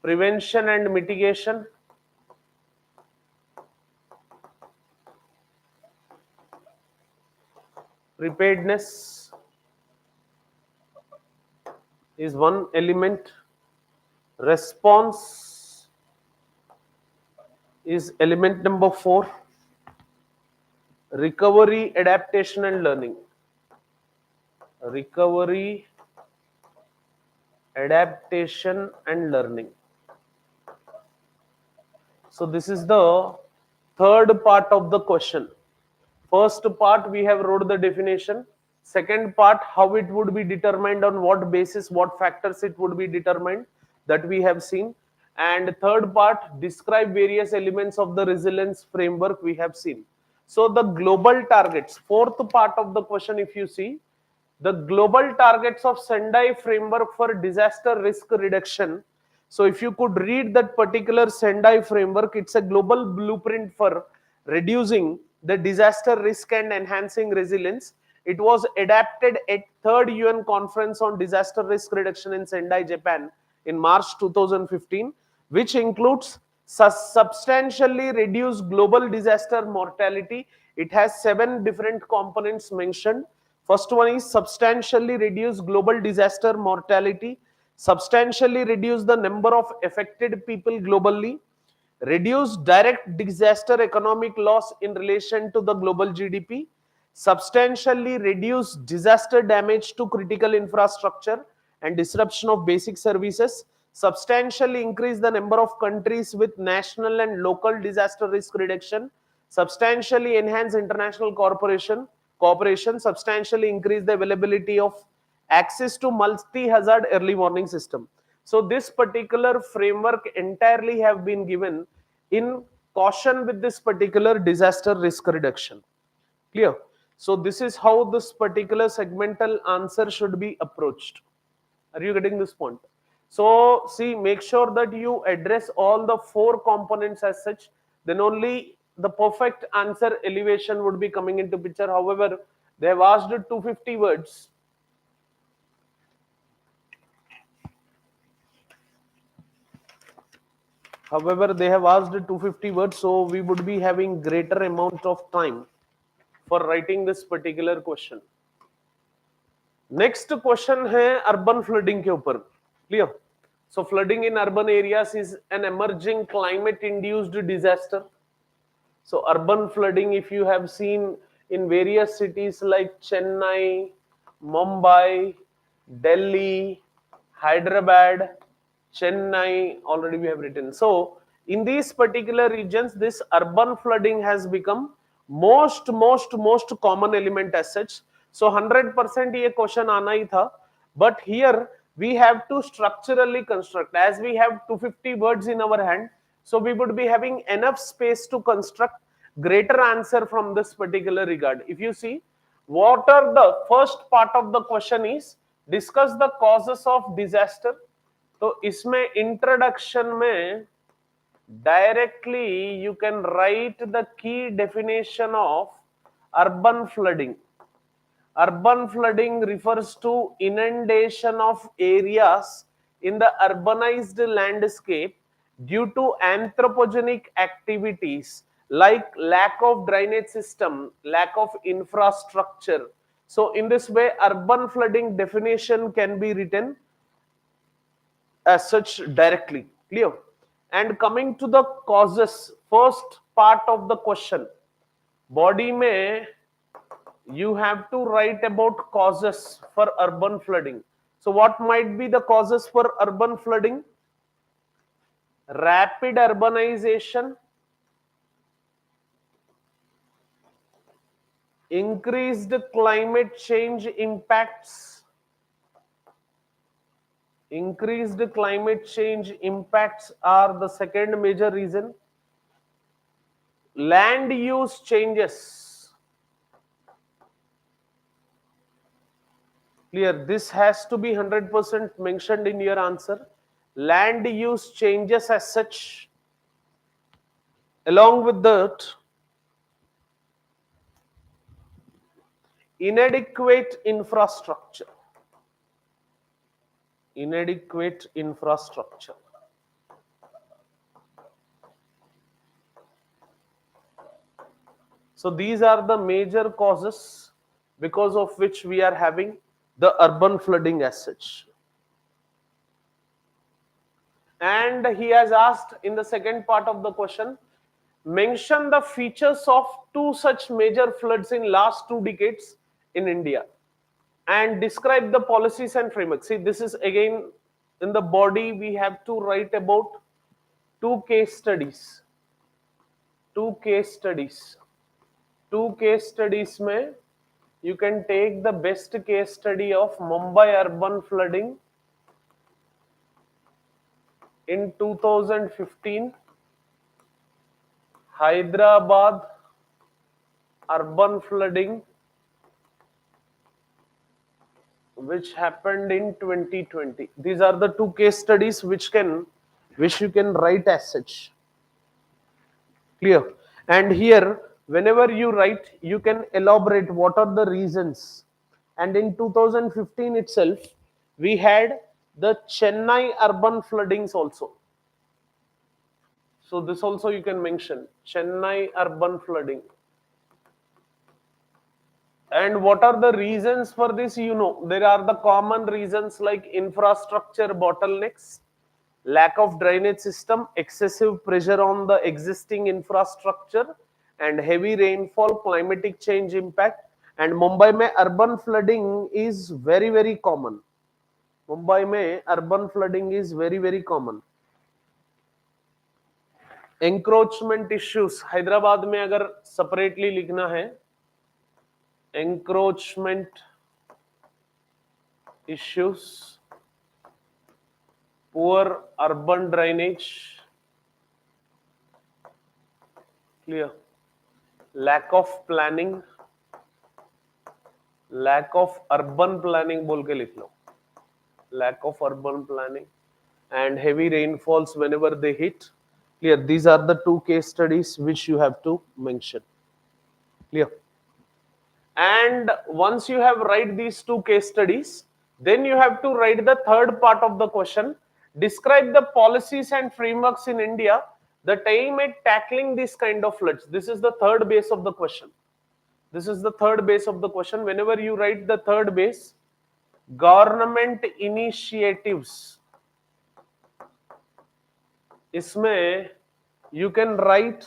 Prevention and mitigation, preparedness is one element. Response is element number 4. Recovery, adaptation and learning. Recovery, adaptation and learning. So this is the third part of the question. First part we have wrote the definition. Second part, how it would be determined, on what basis, what factors it would be determined, that we have seen. And third part, describe various elements of the resilience framework, we have seen. So the global targets, fourth part of the question, if you see, the global targets of Sendai framework for disaster risk reduction. So if you could read that particular Sendai framework, it's a global blueprint for reducing the disaster risk and enhancing resilience. It was adapted at 3rd UN conference on disaster risk reduction in Sendai, Japan in March 2015, which includes substantially reduced global disaster mortality. It has 7 different components mentioned. First one is substantially reduce global disaster mortality, substantially reduce the number of affected people globally, reduce direct disaster economic loss in relation to the global GDP, substantially reduce disaster damage to critical infrastructure and disruption of basic services, substantially increase the number of countries with national and local disaster risk reduction, substantially enhance international cooperation, substantially increase the availability of access to multi-hazard early warning system. So this particular framework entirely have been given in caution with this particular disaster risk reduction. Clear? So this is how this particular segmental answer should be approached. Are you getting this point? So see, make sure that you address all the 4 components as such, then only the perfect answer elevation would be coming into picture. However, they have asked 250 words. However, they have asked 250 words, so we would be having greater amount of time for writing this particular question. Next question है urban flooding के ऊपर. Clear? So flooding in urban areas is an emerging climate-induced disaster. So urban flooding, if you have seen in various cities like Chennai, Mumbai, Delhi, Hyderabad, Chennai, already we have written. So in these particular regions, this urban flooding has become most common element as such. So 100% ये question आना ही था, but here we have to structurally construct. As we have 250 words in our hand, so we would be having enough space to construct greater answer from this particular regard. If you see, what are the first part of the question is discuss the causes of disaster. तो इसमें introduction में directly you can write the key definition of urban flooding. Urban flooding refers to inundation of areas in the urbanized landscape due to anthropogenic activities like lack of drainage system, lack of infrastructure. So in this way, urban flooding definition can be written as such directly. Clear? And coming to the causes, first part of the question, body mein you have to write about causes for urban flooding. So what might be the causes for urban flooding? Rapid urbanization, increased climate change impacts. Increased climate change impacts are the second major reason. Land use changes. Clear? This has to be 100% mentioned in your answer. Land use changes as such. Along with that, inadequate infrastructure. Inadequate infrastructure. So these are the major causes because of which we are having the urban flooding as such. And he has asked in the second part of the question, mention the features of 2 such major floods in last 2 decades in India and describe the policies and frameworks. See, this is again in the body we have to write about 2 case studies. 2 case studies. 2 case studies mein you can take the best case study of Mumbai urban flooding in 2015, Hyderabad urban flooding which happened in 2020. These are the 2 case studies which you can write as such. Clear? And here whenever you write, you can elaborate what are the reasons. And in 2015 itself, we had the Chennai urban floodings also. So this also you can mention, Chennai urban flooding. And what are the reasons for this? You know, there are the common reasons like infrastructure bottlenecks, lack of drainage system, excessive pressure on the existing infrastructure, and heavy rainfall, climatic change impact. And Mumbai mein urban flooding is very, very common. Mumbai mein urban flooding is very, very common. Encroachment issues, Hyderabad में अगर separately लिखना है, encroachment issues, poor urban drainage, clear, lack of planning, lack of urban planning बोल के लिख लो, lack of urban planning, and heavy rainfalls whenever they hit. Clear, these are the two case studies which you have to mention. Clear. And once you have write these two case studies, then you have to write the third part of the question. Describe the policies and frameworks in India that aim at tackling this kind of floods. This is the third base of the question. This is the third base of the question. Whenever you write the third base, government initiatives, इसमें you can write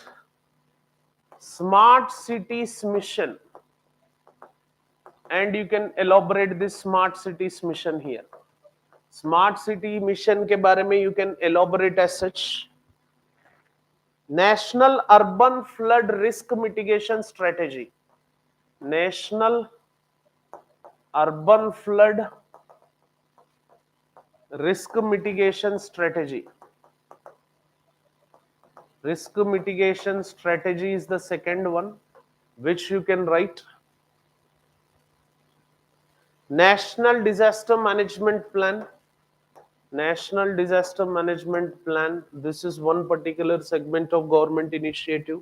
smart cities mission, and you can elaborate this smart cities mission here. Smart city mission के बारे में you can elaborate as such. National urban flood risk mitigation strategy. National urban flood risk mitigation strategy. Risk mitigation strategy is the second one which you can write. National disaster management plan. National disaster management plan. This is one particular segment of government initiative.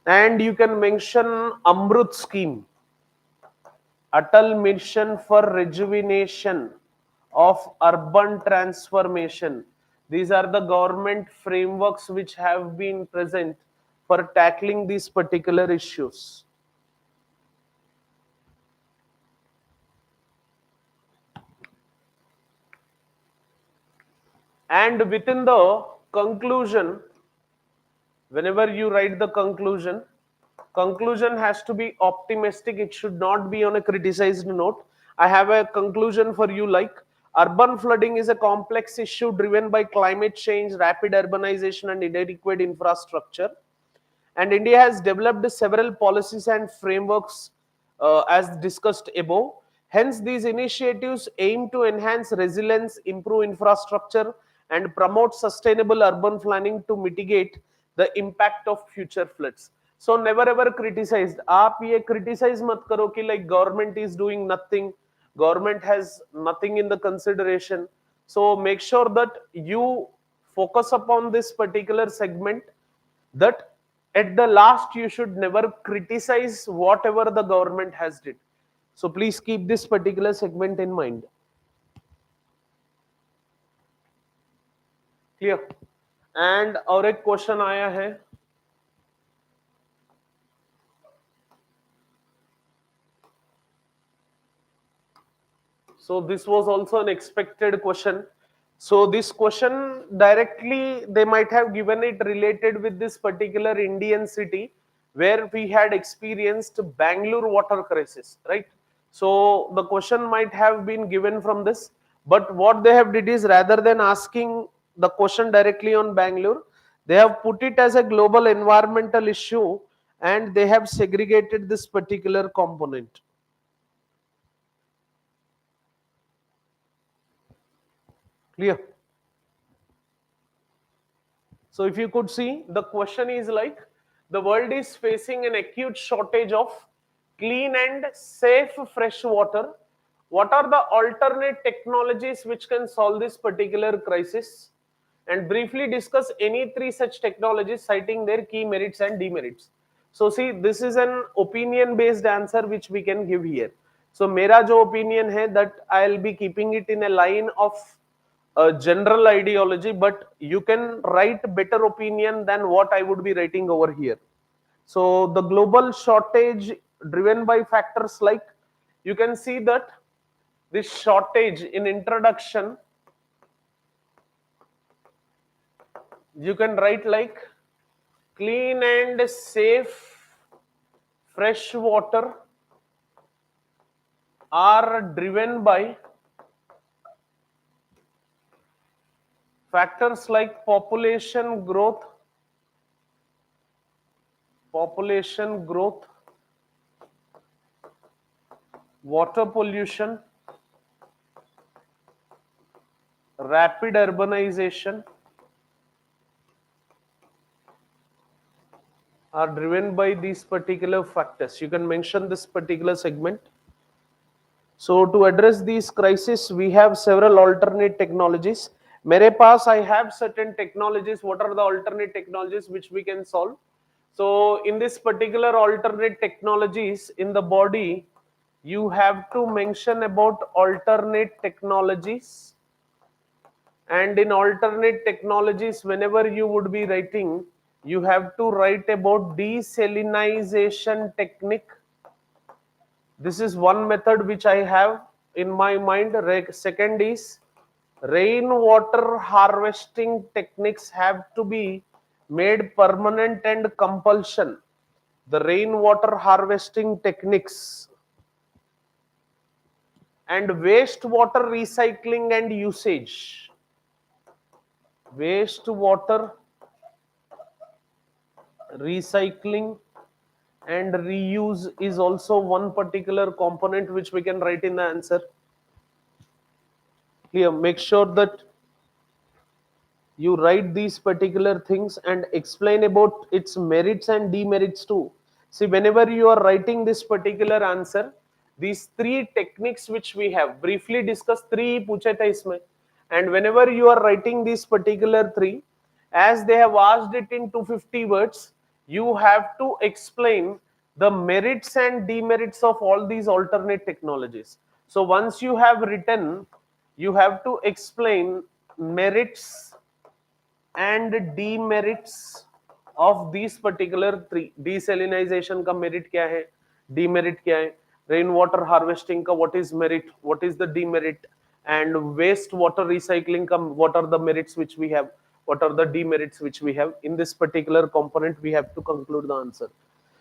And you can mention Amrut scheme, Atal mission for rejuvenation of urban transformation. These are the government frameworks which have been present for tackling these particular issues. And within the conclusion, whenever you write the conclusion has to be optimistic. It should not be on a criticized note. I have a conclusion for you like, urban flooding is a complex issue driven by climate change, rapid urbanization, and inadequate infrastructure. And India has developed several policies and frameworks as discussed above. Hence, these initiatives aim to enhance resilience, improve infrastructure, and promote sustainable urban planning to mitigate the impact of future floods. So never ever criticized. आप ये criticize मत करो कि like government is doing nothing, government has nothing in the consideration. So make sure that you focus upon this particular segment, that at the last you should never criticize whatever the government has did. So please keep this particular segment in mind. Clear? And और एक question आया है, so this was also an expected question. So this question directly they might have given it related with this particular Indian city where we had experienced Bangalore water crisis, right? So the question might have been given from this, but what they have did is rather than asking the question directly on Bangalore, they have put it as a global environmental issue and they have segregated this particular component. Clear? So if you could see, the question is like, the world is facing an acute shortage of clean and safe fresh water. What are the alternate technologies which can solve this particular crisis? And briefly discuss any three such technologies, citing their key merits and demerits. So see, this is an opinion based answer which we can give here. So मेरा जो opinion है that I'll be keeping it in a line of a general ideology, but you can write better opinion than what I would be writing over here. So the global shortage driven by factors like, you can see that this shortage in introduction, you can write like clean and safe fresh water are driven by factors like population growth, water pollution, rapid urbanization are driven by these particular factors. You can mention this particular segment. So to address these crises, we have several alternate technologies. मेरे पास I have certain technologies. What are the alternate technologies which we can solve? So in this particular alternate technologies in the body, you have to mention about alternate technologies. And in alternate technologies, whenever you would be writing, you have to write about desalinization technique. This is one method which I have in my mind. Second is rainwater harvesting techniques have to be made permanent and compulsion. The rainwater harvesting techniques and wastewater recycling and usage. Wastewater recycling and reuse is also one particular component which we can write in the answer. Here, make sure that you write these particular things and explain about its merits and demerits too. See, whenever you are writing this particular answer, these three techniques which we have briefly discussed, three puche tha isme, and whenever you are writing these particular three, as they have asked it in 250 words, you have to explain the merits and demerits of all these alternate technologies. So once you have written, you have to explain merits and demerits of these particular three. Desalinization का merit क्या है, demerit क्या है, rainwater harvesting का what is merit, what is the demerit, and waste water recycling का what are the merits which we have, what are the demerits which we have. In this particular component we have to conclude the answer.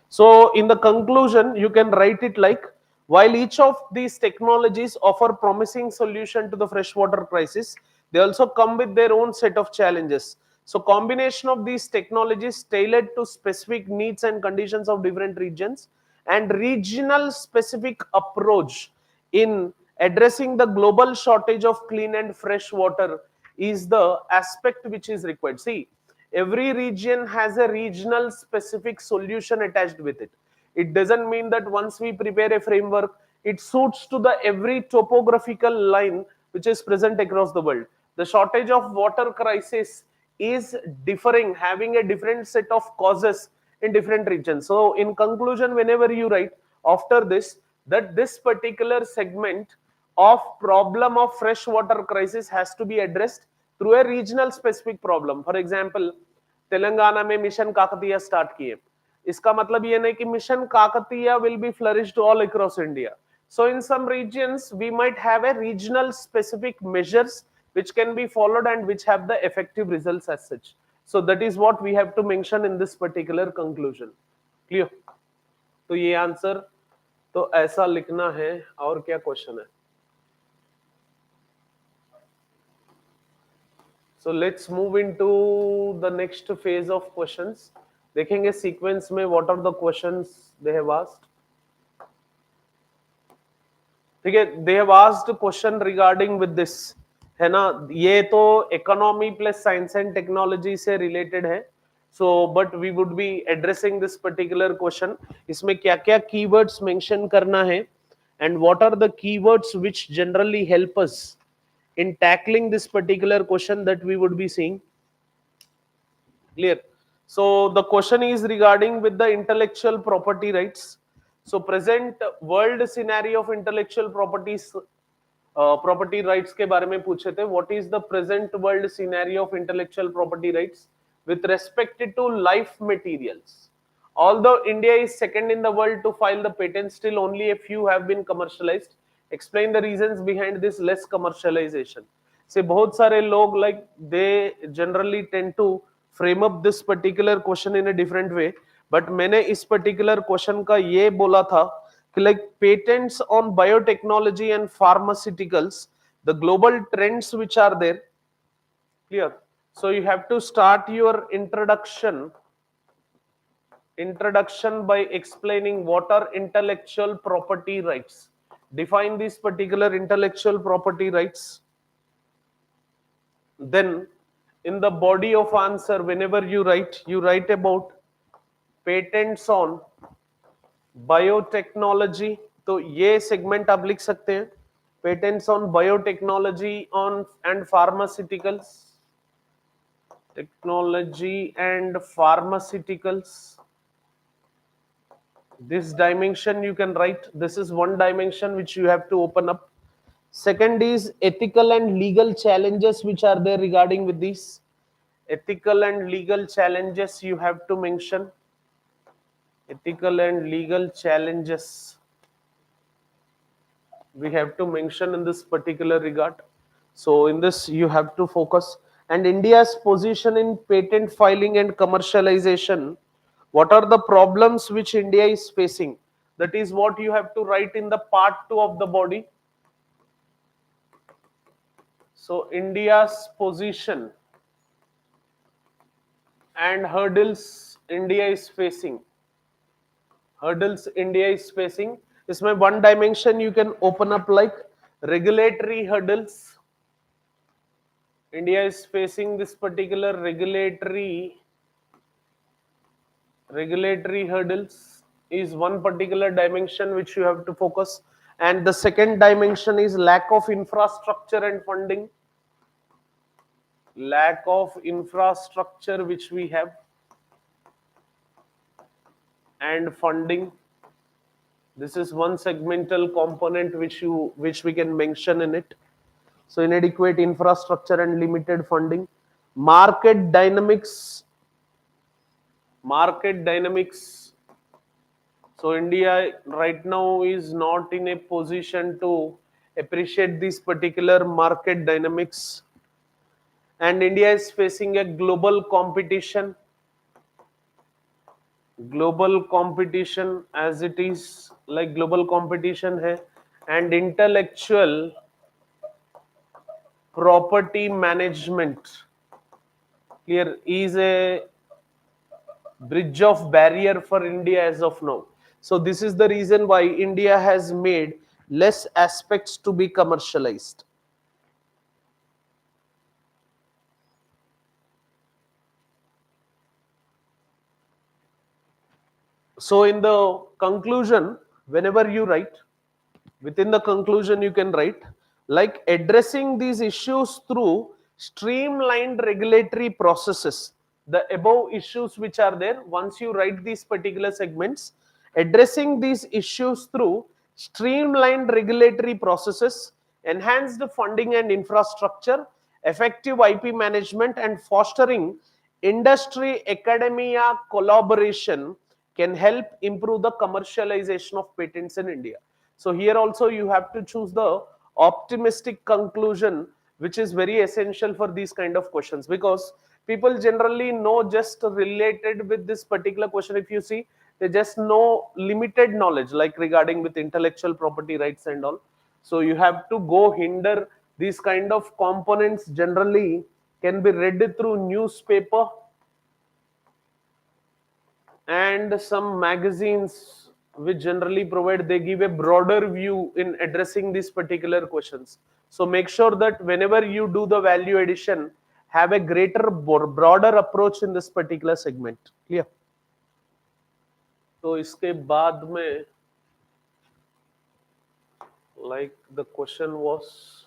So in the conclusion, you can write it like, while each of these technologies offer promising solution to the freshwater crisis, they also come with their own set of challenges. So combination of these technologies tailored to specific needs and conditions of different regions and regional specific approach in addressing the global shortage of clean and fresh water is the aspect which is required. See, every region has a regional specific solution attached with it. It doesn't mean that once we prepare a framework, it suits to the every topographical line which is present across the world. The shortage of water crisis is differing, having a different set of causes in different regions. So in conclusion, whenever you write after this, that this particular segment of problem of freshwater crisis has to be addressed through a regional specific problem. For example, Telangana में mission Kakatiya start किए, इसका मतलब ये नहीं कि mission Kakatiya will be flourished all across India. So in some regions we might have a regional specific measures which can be followed and which have the effective results as such. So that is what we have to mention in this particular conclusion. Clear? तो ये answer तो ऐसा लिखना है. और क्या question है? So let's move into the next phase of questions. देखेंगे sequence में what are the questions they have asked. ठीक है, they have asked question regarding with this, है ना. ये तो economy plus science and technology से related है. So but we would be addressing this particular question. इसमें क्या क्या keywords mention करना है and what are the keywords which generally help us in tackling this particular question that we would be seeing. Clear? So the question is regarding with the intellectual property rights. So present world scenario of intellectual properties, property rights के बारे में पूछे थे. What is the present world scenario of intellectual property rights with respect to life materials? Although India is second in the world to file the patent, still only a few have been commercialized. Explain the reasons behind this less commercialization. See, बहुत सारे लोग like they generally tend to frame up this particular question in a different way. But मैंने इस particular question का ये बोला था कि like patents on biotechnology and pharmaceuticals, the global trends which are there. Clear? So you have to start your introduction by explaining what are intellectual property rights. Define these particular intellectual property rights. Then in the body of answer, whenever you write about patents on biotechnology. तो ये segment आप लिख सकते हैं, patents on biotechnology on and pharmaceuticals, technology and pharmaceuticals. This dimension you can write. This is one dimension which you have to open up. Second is ethical and legal challenges which are there regarding with these. Ethical and legal challenges you have to mention. Ethical and legal challenges we have to mention in this particular regard. So in this you have to focus. And India's position in patent filing and commercialization. What are the problems which India is facing? That is what you have to write in the part 2 of the body. So India's position and hurdles India is facing. Hurdles India is facing. इसमें one dimension you can open up like regulatory hurdles. India is facing this particular regulatory hurdles is one particular dimension which you have to focus. And the second dimension is lack of infrastructure and funding. Lack of infrastructure which we have and funding. This is one segmental component which we can mention in it. So inadequate infrastructure and limited funding. Market dynamics. So India right now is not in a position to appreciate this particular market dynamics. And India is facing a global competition. Global competition as it is like global competition hai. And intellectual property management here is a bridge of barrier for India as of now. So this is the reason why India has made less aspects to be commercialized. So in the conclusion, whenever you write, within the conclusion you can write like addressing these issues through streamlined regulatory processes. The above issues which are there, once you write these particular segments, addressing these issues through streamlined regulatory processes, enhanced funding and infrastructure, effective IP management, and fostering industry academia collaboration can help improve the commercialization of patents in India. So here also you have to choose the optimistic conclusion, which is very essential for these kind of questions, because people generally know just related with this particular question. If you see, they just know limited knowledge like regarding with intellectual property rights and all. So you have to go hinder these kind of components generally can be read through newspaper and some magazines which generally provide, they give a broader view in addressing these particular questions. So make sure that whenever you do the value addition, have a greater broader approach in this particular segment. Clear? तो इसके बाद में like the question was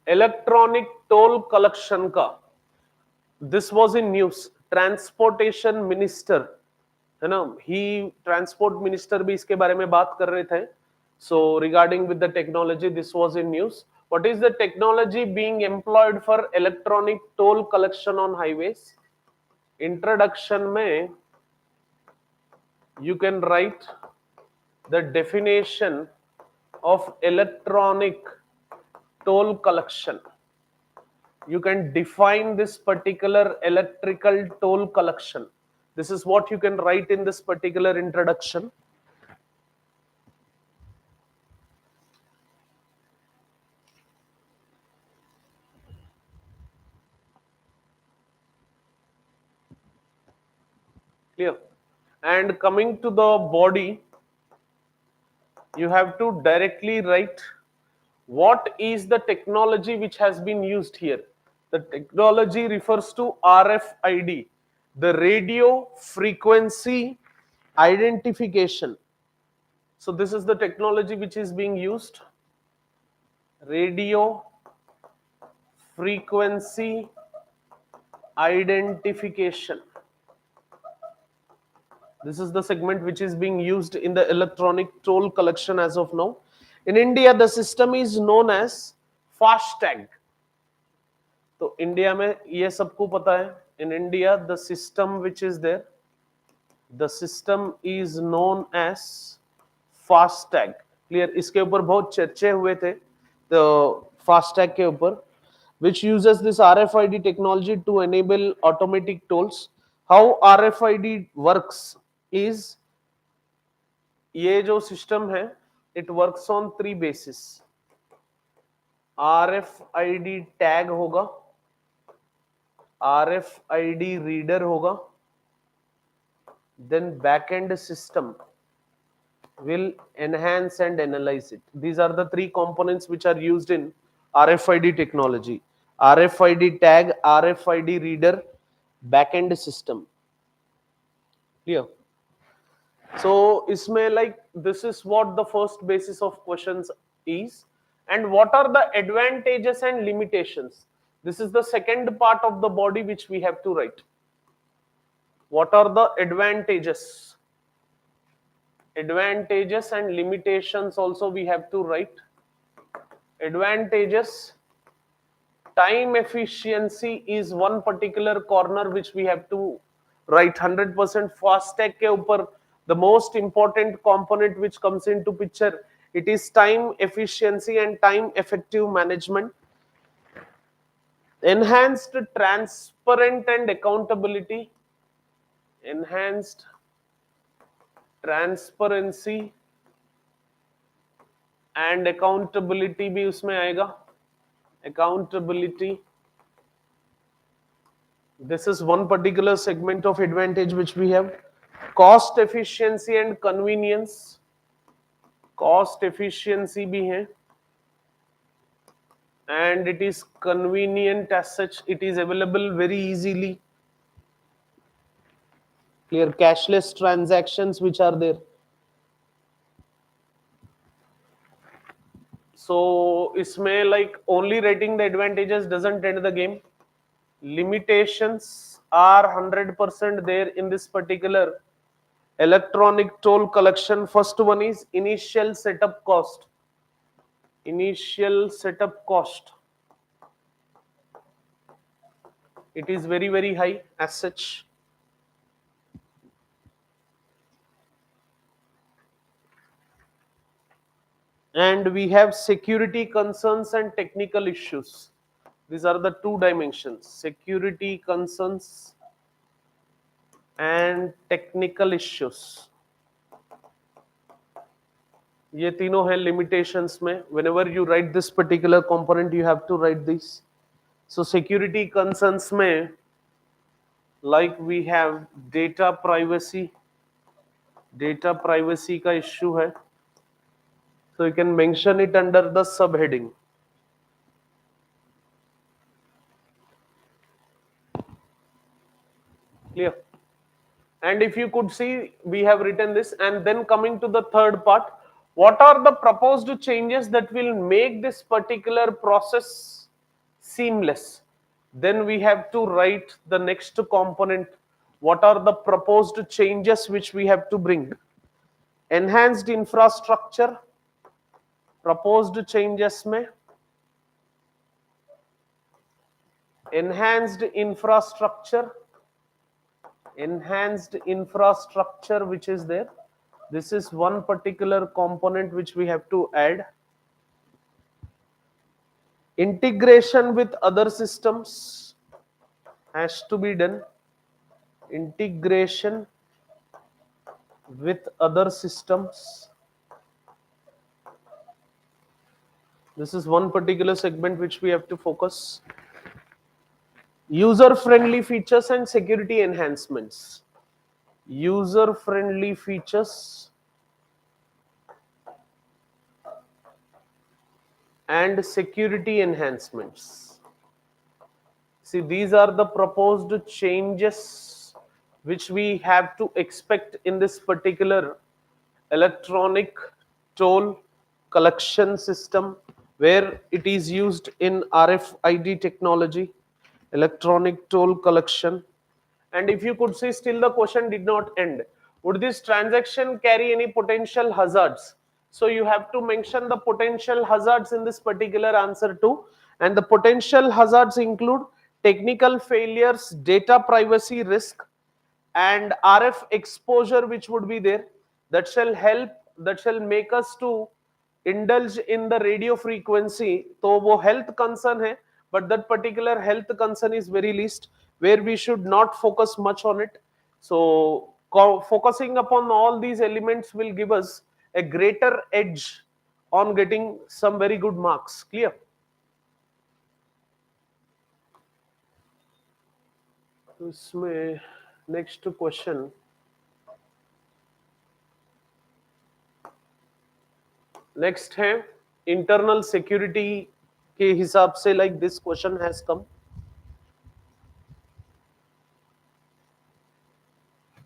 electronic toll collection का, this was in news. Transportation minister है ना, ही transport minister भी इसके बारे में बात कर रहे थे. So regarding with the technology this was in news. What is the technology being employed for electronic toll collection on highways? Introduction में you can write the definition of electronic toll collection. You can define this particular electrical toll collection. This is what you can write in this particular introduction. Clear? And coming to the body, you have to directly write what is the technology which has been used here. The technology refers to RFID, the radio frequency identification. So this is the technology which is being used. Radio frequency identification. This is the segment which is being used in the electronic toll collection as of now. In India, the system is known as FASTag. तो India में ये सबको पता है. In India, the system which is there, the system is known as FASTag. Clear? इसके ऊपर बहुत चर्चे हुए थे, the FASTag के ऊपर, which uses this RFID technology to enable automatic tolls. How RFID works is, ये जो सिस्टम है, it works on 3 bases. RFID tag होगा, RFID रीडर होगा, then backend system will enhance and analyze it. These are the 3 components which are used in RFID technology. RFID tag, RFID reader, backend system. Clear? So इसमें like this is what the first basis of questions is, and what are the advantages and limitations. This is the second part of the body which we have to write. What are the advantages? Advantages and limitations also we have to write. Advantages, time efficiency is one particular corner which we have to write. 100% FASTag के ऊपर the most important component which comes into picture, it is time efficiency and time effective management. Enhanced transparent and accountability, enhanced transparency and accountability भी उसमें आएगा. Accountability, this is one particular segment of advantage which we have. Cost efficiency and convenience, cost efficiency भी है, and it is convenient as such, it is available very easily. Clear? Cashless transactions which are there. So इसमें like only writing the advantages doesn't end the game. Limitations are 100% there in this particular electronic toll collection. First one is initial setup cost. Initial setup cost, it is very, very high as such. And we have security concerns and technical issues. These are the 2 dimensions, security concerns and technical issues. ये तीनों है limitations में. Whenever you write this particular component, you have to write this. So security concerns में, like we have data privacy. Data privacy का issue है. So you can mention it under the subheading. Clear? And if you could see, we have written this. And then coming to the third part, what are the proposed changes that will make this particular process seamless? Then we have to write the next component, what are the proposed changes which we have to bring? Enhanced infrastructure, proposed changes में enhanced infrastructure which is there. This is one particular component which we have to add. Integration with other systems has to be done. Integration with other systems. This is one particular segment which we have to focus. User-friendly features and security enhancements. User-friendly features and security enhancements. See, these are the proposed changes which we have to expect in this particular electronic toll collection system, where it is used in RFID technology, electronic toll collection. And if you could see, still the question did not end. Would this transaction carry any potential hazards? So you have to mention the potential hazards in this particular answer too. And the potential hazards include technical failures, data privacy risk, and RF exposure which would be there. That shall make us to indulge in the radio frequency. तो वो health concern है, but that particular health concern is very least, where we should not focus much on it. So focusing upon all these elements will give us a greater edge on getting some very good marks. Clear? तो इसमें next question. Next है internal security के हिसाब से, like this question has come.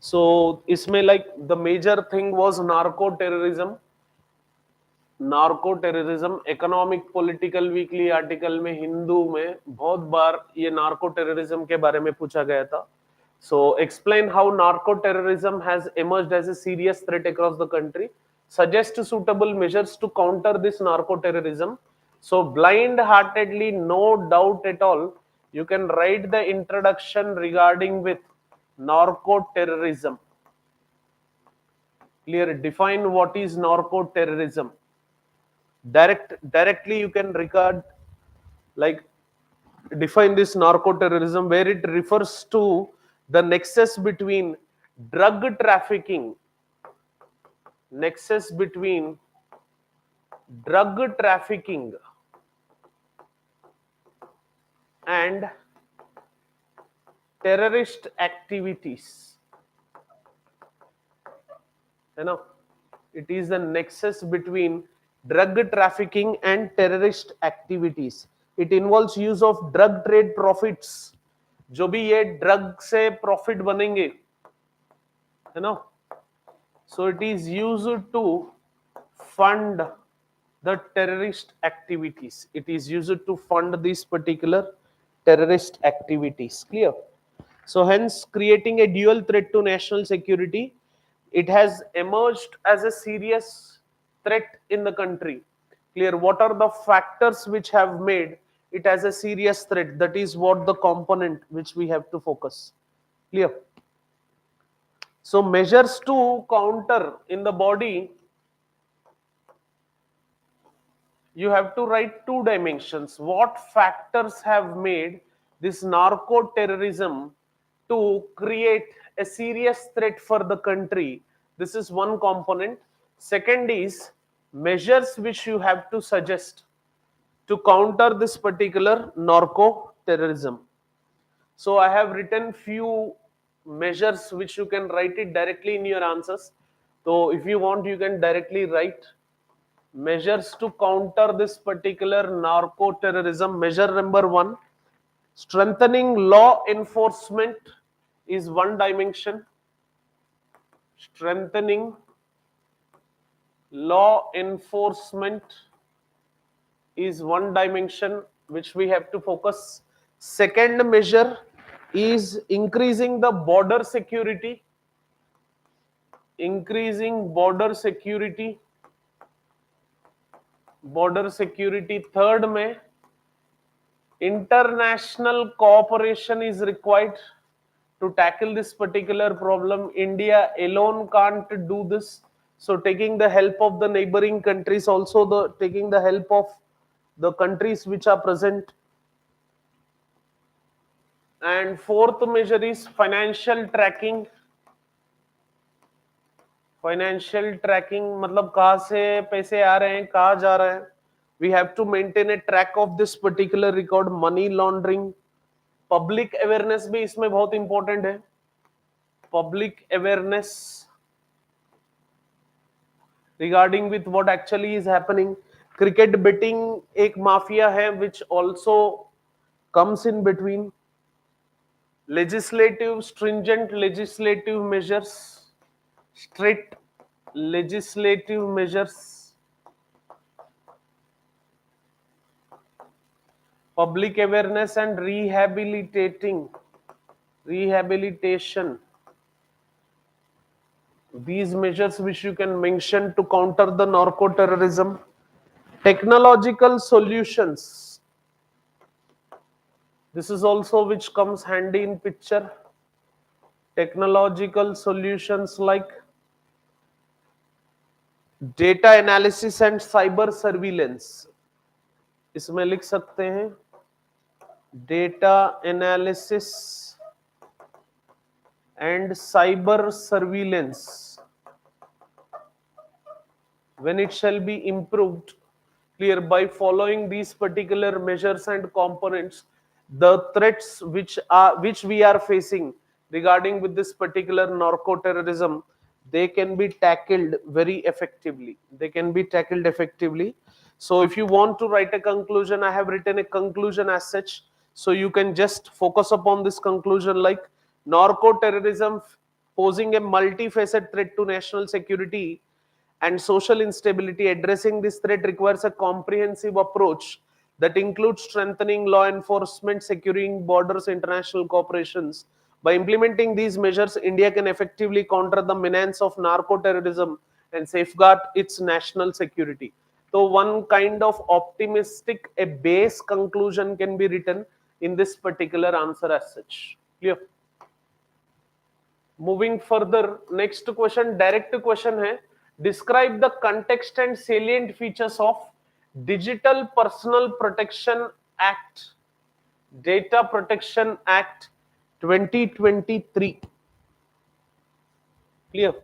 So इसमें like the major thing was narco terrorism. Economic political weekly article में हिंदू में बहुत बार ये नार्को टेररिज्म के बारे में पूछा गया था. So explain how narco terrorism has emerged as a serious threat across the country. Suggest suitable measures to counter this narco-terrorism. So blind-heartedly, no doubt at all, you can write the introduction regarding with narco-terrorism. Clear? Define what is narco-terrorism. Directly you can regard, like, define this narco-terrorism, where it refers to the nexus between drug trafficking and terrorist activities. You know, it is the nexus between drug trafficking and terrorist activities. It involves use of drug trade profits. जो भी ये drug से profit बनेंगे, you know, so it is used to fund the terrorist activities. It is used to fund these particular terrorist activities. Clear? So hence, creating a dual threat to national security, it has emerged as a serious threat in the country. Clear? What are the factors which have made it as a serious threat? That is what the component which we have to focus. Clear? So measures to counter in the body, you have to write two dimensions. What factors have made this narco-terrorism to create a serious threat for the country? This is one component. Second is measures which you have to suggest to counter this particular narco-terrorism. So I have written few measures which you can write it directly in your answers. So if you want, you can directly write measures to counter this particular narco-terrorism. Measure number 1, strengthening law enforcement is one dimension. Strengthening law enforcement is one dimension which we have to focus. Second measure, is increasing the border security, increasing border security. Third में international cooperation is required to tackle this particular problem. India alone can't do this, so taking the help of the neighboring countries, also the taking the help of the countries which are present. And fourth measure is financial tracking. Financial tracking मतलब कहाँ से पैसे आ रहे हैं, कहाँ जा रहे हैं. We have to maintain a track of this particular record. Money laundering, public awareness भी इसमें बहुत इंपॉर्टेंट है. Public awareness regarding with what actually is happening. Cricket betting एक माफिया है which also comes in between. Legislative, stringent legislative measures, strict legislative measures, public awareness and rehabilitation. These measures which you can mention to counter the narco-terrorism. Technological solutions. This is also which comes handy in picture. Technological solutions like data analysis and cyber surveillance. इसमें लिख सकते हैं data analysis and cyber surveillance. when it shall be improved, clear, by following these particular measures and components, the threats which we are facing regarding with this particular narco terrorism, they can be tackled very effectively. So if you want to write a conclusion, I have written a conclusion as such, so you can just focus upon this conclusion like narco terrorism posing a multifaceted threat to national security and social instability. Addressing this threat requires a comprehensive approach that includes strengthening law enforcement, securing borders, international cooperations. By implementing these measures, India can effectively counter the menace of narco-terrorism and safeguard its national security. So one kind of optimistic, a base conclusion can be written in this particular answer as such. Clear? Moving further, next question, direct question है. Describe the context and salient features of Digital Personal Protection Act, Data Protection Act 2023. Clear?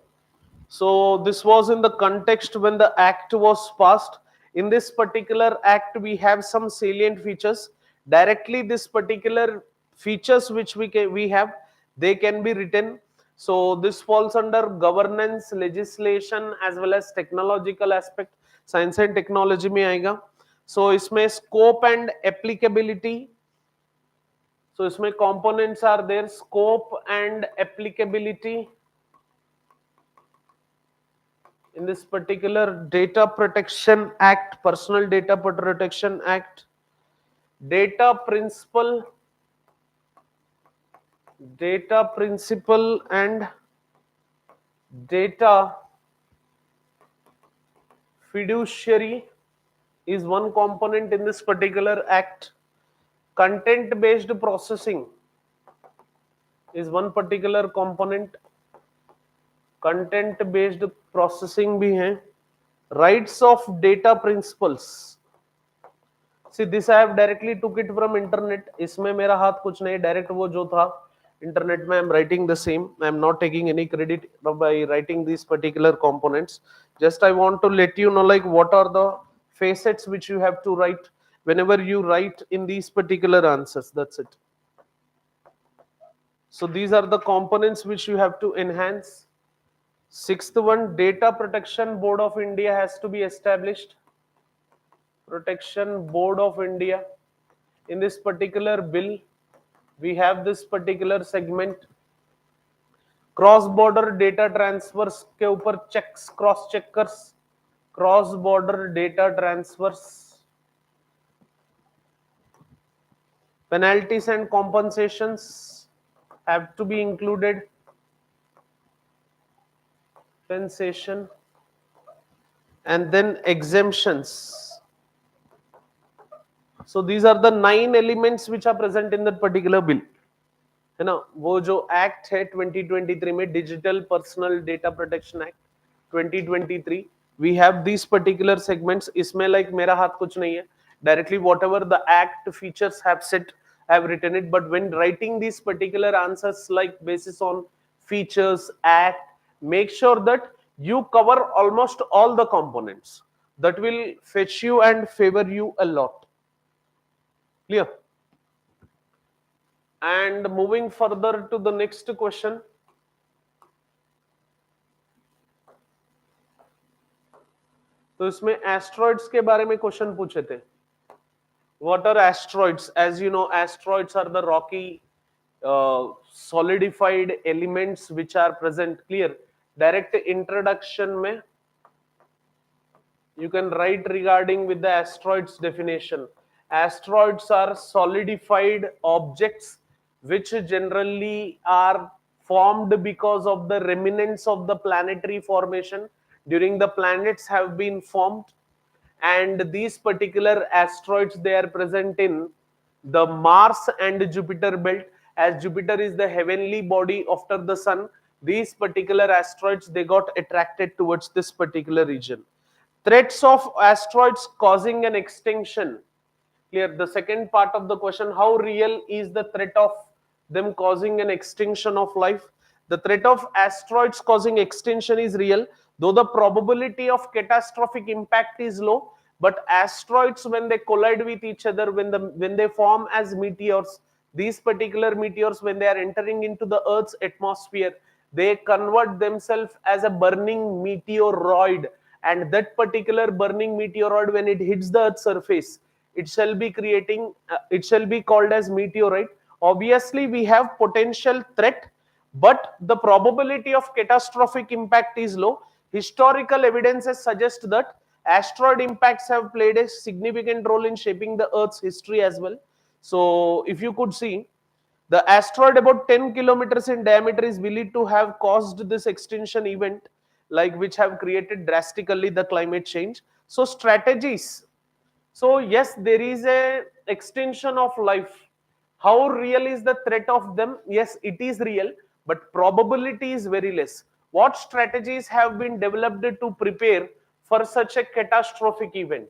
So this was in the context when the act was passed. In this particular act, we have some salient features. Directly, this particular features which we have, they can be written. So this falls under governance, legislation as well as technological aspect. Science and technology में आएगा. So इसमें scope and applicability. So इसमें components are there, scope and applicability. In this particular Data Protection Act, Personal Data Protection Act, data principle and data fiduciary is one component in this particular act. Content based processing is one particular component. Content based processing भी है. Rights of data principles, see this I have directly took it from internet. इसमें मेरा हाथ कुछ नहीं, direct वो जो था इंटरनेट में I am writing the same. I am not taking any credit by writing this particular components. Just I want to let you know like what are the facets which you have to write whenever you write in these particular answers. That's it. So these are the components which you have to enhance. Sixth one, Data Protection Board of India has to be established. Protection Board of India. In this particular bill, we have this particular segment. Cross border data transfers के ऊपर checks, cross checkers, cross border data transfers. Penalties and compensations. have to be included. Compensation, and then exemptions. So these are the 9 elements which are present in that particular bill. है ना, वो जो act है 2023 में, digital personal data protection act 2023, we have this particular segments. इसमें like मेरा हाथ कुछ नहीं है, directly whatever the act features have set, have written it, but when writing these particular answers like basis on features act, make sure that you cover almost all the components. That will fetch you and favor you a lot. Clear? And moving further to the next question. तो इसमें asteroids के बारे में question पूछे थे. What are asteroids? As you know, asteroids are the rocky, solidified elements which are present. Clear? Direct introduction में you can write regarding with the asteroids definition. Asteroids are solidified objects which generally are formed because of the remnants of the planetary formation during the planets have been formed, and these particular asteroids, they are present in the Mars and Jupiter belt. As Jupiter is the heavenly body after the sun, these particular asteroids, they got attracted towards this particular region. Threats of asteroids causing an extinction. Clear? The second part of the question, how real is the threat of them causing an extinction of life? The threat of asteroids causing extinction is real, though the probability of catastrophic impact is low. But asteroids, when they collide with each other, when they form as meteors, these particular meteors, when they are entering into the Earth's atmosphere, they convert themselves as a burning meteoroid, and that particular burning meteoroid, when it hits the Earth's surface, it shall be called as meteorite. Obviously we have potential threat, but the probability of catastrophic impact is low. Historical evidences suggest that asteroid impacts have played a significant role in shaping the Earth's history as well. So if you could see, the asteroid about 10 kilometers in diameter is believed to have caused this extinction event, like which have created drastically the climate change. So strategies. So yes, there is a extinction of life. How real is the threat of them? Yes, it is real, but probability is very less. What strategies have been developed to prepare for such a catastrophic event?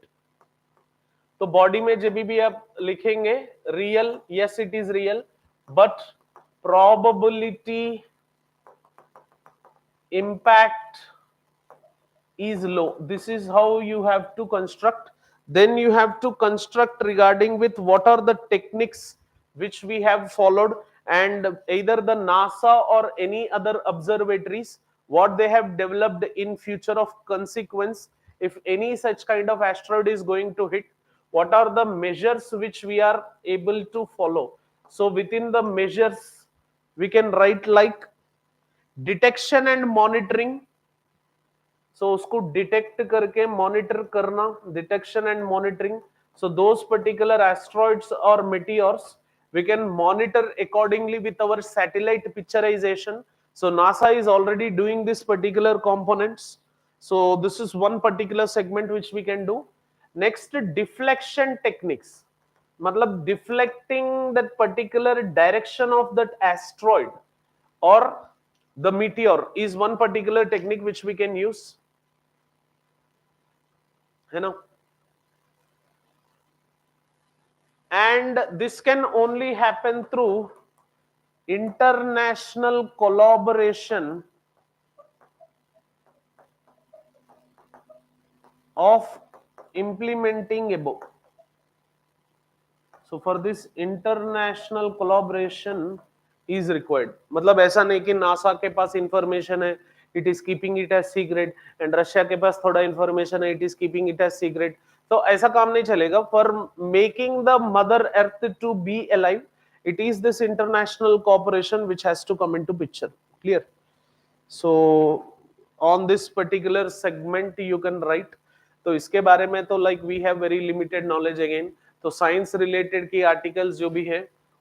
तो body में जब भी आप लिखेंगे real, yes it is real, but probability impact is low. This is how you have to construct. Then you have to construct regarding with what are the techniques which we have followed, and either the NASA or any other observatories, what they have developed in future of consequence if any such kind of asteroid is going to hit, what are the measures which we are able to follow. So within the measures we can write like detection and monitoring. So उसको detect करके monitor करना, detection and monitoring. So those particular asteroids or meteors we can monitor accordingly with our satellite picturization. So NASA is already doing this particular components. So this is one particular segment which we can do. Next, deflection techniques. मतलब deflecting that particular direction of that asteroid or the meteor is one particular technique which we can use. You know, and this can only happen through international collaboration of implementing above. So for this international collaboration is required. मतलब ऐसा नहीं कि NASA के पास information है, it is keeping it as secret, and Russia के पास थोड़ा information है, it is keeping it as secret. तो ऐसा काम नहीं चलेगा. For making the mother earth to be alive, it is this international cooperation which has to come into picture. Clear? So on this particular segment you can write. तो इसके बारे में तो like we have very limited knowledge again. तो science related की articles जो भी है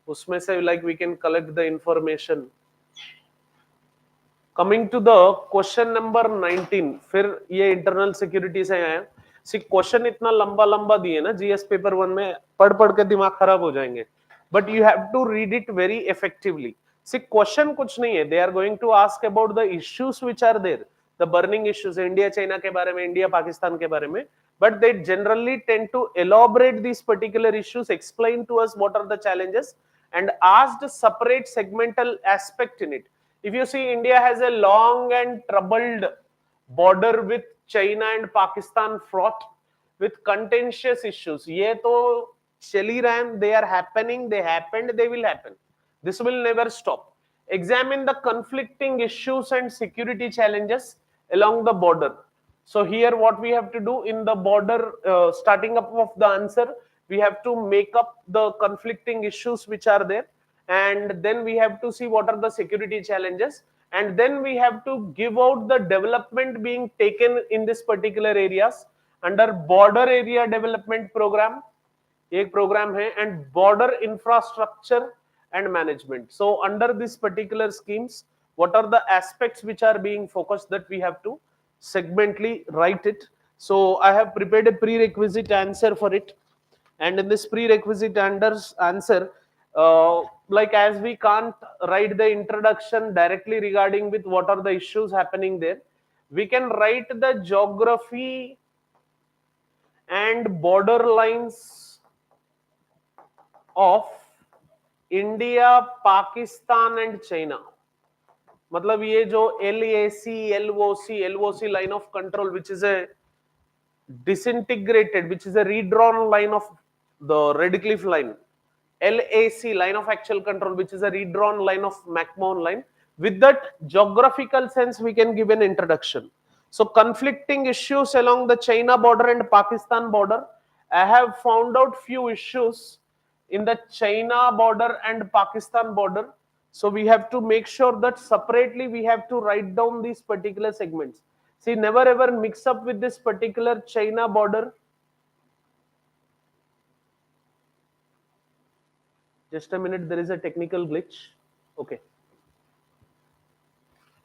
उसमें से like we can collect the information. Coming to the question number 19, फिर ये इंटरनल सिक्योरिटी से आया। सी क्वेश्चन इतना लंबा लंबा दिए ना जीएस पेपर 1 में, पढ़ पढ़ के दिमाग खराब हो जाएंगे, but you have to read it very effectively. See question कुछ नहीं है, they are going to ask about the issues which are there, the burning issues, India China के बारे में, इंडिया पाकिस्तान के बारे में, but they generally tend to elaborate these particular issues, explain to us what are the challenges, and ask the separate segmental aspect in it. If you see, India has a long and troubled border with China and Pakistan, fraught with contentious issues. ये तो चल ही रहा है, they are happening, they happened, they will happen. This will never stop. Examine the conflicting issues and security challenges along the border. So here what we have to do in the border, starting up of the answer, we have to make up the conflicting issues which are there, and then we have to see what are the security challenges, and then we have to give out the development being taken in this particular areas under border area development program, एक program है, and border infrastructure and management. So under this particular schemes, what are the aspects which are being focused, that we have to segmentally write it. So I have prepared a prerequisite answer for it, and in this prerequisite answer, like as we can't write the introduction directly regarding with what are the issues happening there, we can write the geography and border lines of India, Pakistan and China. मतलब ये जो LAC, LOC line of control, which is a disintegrated, which is a redrawn line of the Redcliffe line, LAC line of actual control, which is a redrawn line of McMahon line. With that geographical sense, we can give an introduction. So conflicting issues along the China border and Pakistan border, I have found out few issues in the China border and Pakistan border. So we have to make sure that separately we have to write down these particular segments. See, never ever mix up with this particular China border. Just a minute, there is a technical glitch. Okay.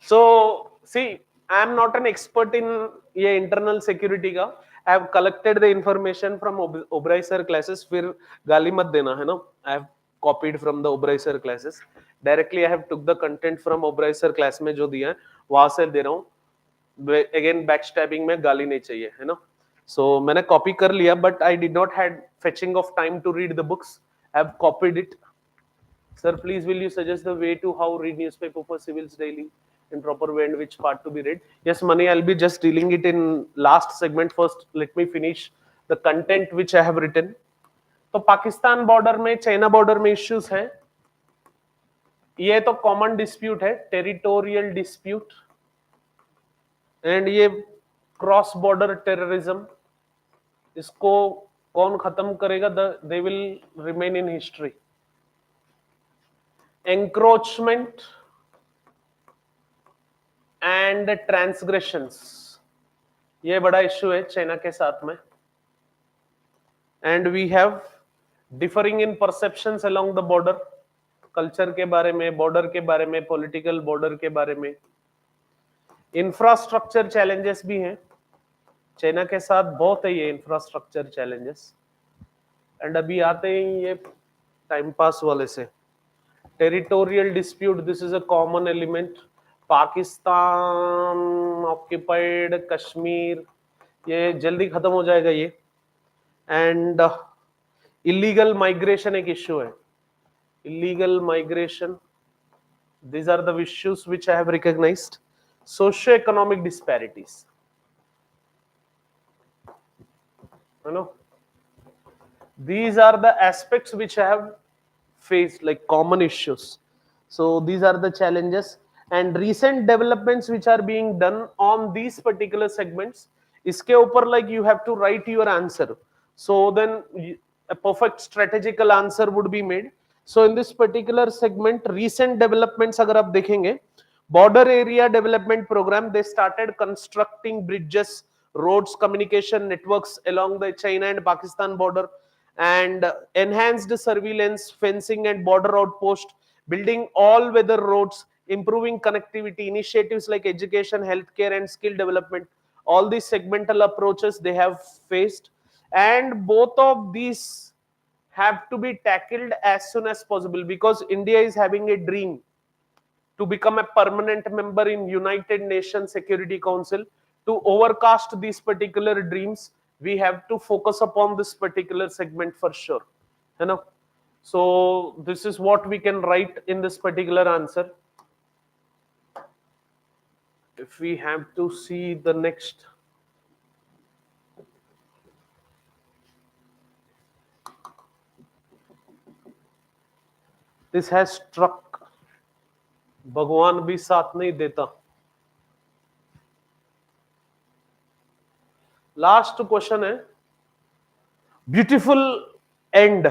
So see, I am not an expert in ये internal security का. I have collected the information from Oberoi sir classes. फिर गाली मत देना है ना. I have copied from the Oberoi sir classes. Directly I have took the content from Oberoi sir class में जो दिया है वहां से दे रहा हूँ. Again backstabbing में गाली नहीं चाहिए है ना. So मैंने copy कर लिया, but I did not had fetching of time to read the books. I have copied it. Sir, please will you suggest the way to how read newspaper for civils daily in proper way and which part to be read? Yes, Mani, I'll be just dealing it in last segment. First, let me finish the content which I have written. तो Pakistan border में, China border में issues है, ये तो common dispute है, territorial dispute, and ये cross border terrorism, इसको कौन खत्म करेगा? They will remain in history. Encroachment and transgressions, ये बड़ा इश्यू है चाइना के साथ में. And we have differing in perceptions along the border, culture के बारे में, बॉर्डर के बारे में, पॉलिटिकल बॉर्डर के बारे में. इंफ्रास्ट्रक्चर चैलेंजेस भी हैं चाइना के साथ, बहुत है ये इंफ्रास्ट्रक्चर चैलेंजेस. एंड अभी आते हैं ये टाइम पास वाले से, territorial dispute, this is a common element. Pakistan occupied Kashmir, ये जल्दी खत्म हो जाएगा ये. एंड इलीगल माइग्रेशन एक इश्यू है, illegal migration, these are the issues which I have recognized. Socio-economic disparities, you know, these are the aspects which I have faced, like common issues. So these are the challenges and recent developments which are being done on these particular segments. इसके ऊपर like you have to write your answer, so then a perfect strategical answer would be made. So in this particular segment, recent developments अगर आप देखेंगे, border area development program, they started constructing bridges, roads, communication networks along the China and Pakistan border, and enhanced surveillance, fencing and border outpost, building all-weather roads, improving connectivity, initiatives like education, healthcare, and skill development. All these segmental approaches they have faced, and both of these have to be tackled as soon as possible, because India is having a dream to become a permanent member in United Nations Security Council. To overcast these particular dreams, we have to focus upon this particular segment for sure. You know? So this is what we can write in this particular answer. If we have to see the next, this has struck. भगवान भी साथ नहीं देता. Last question है, beautiful and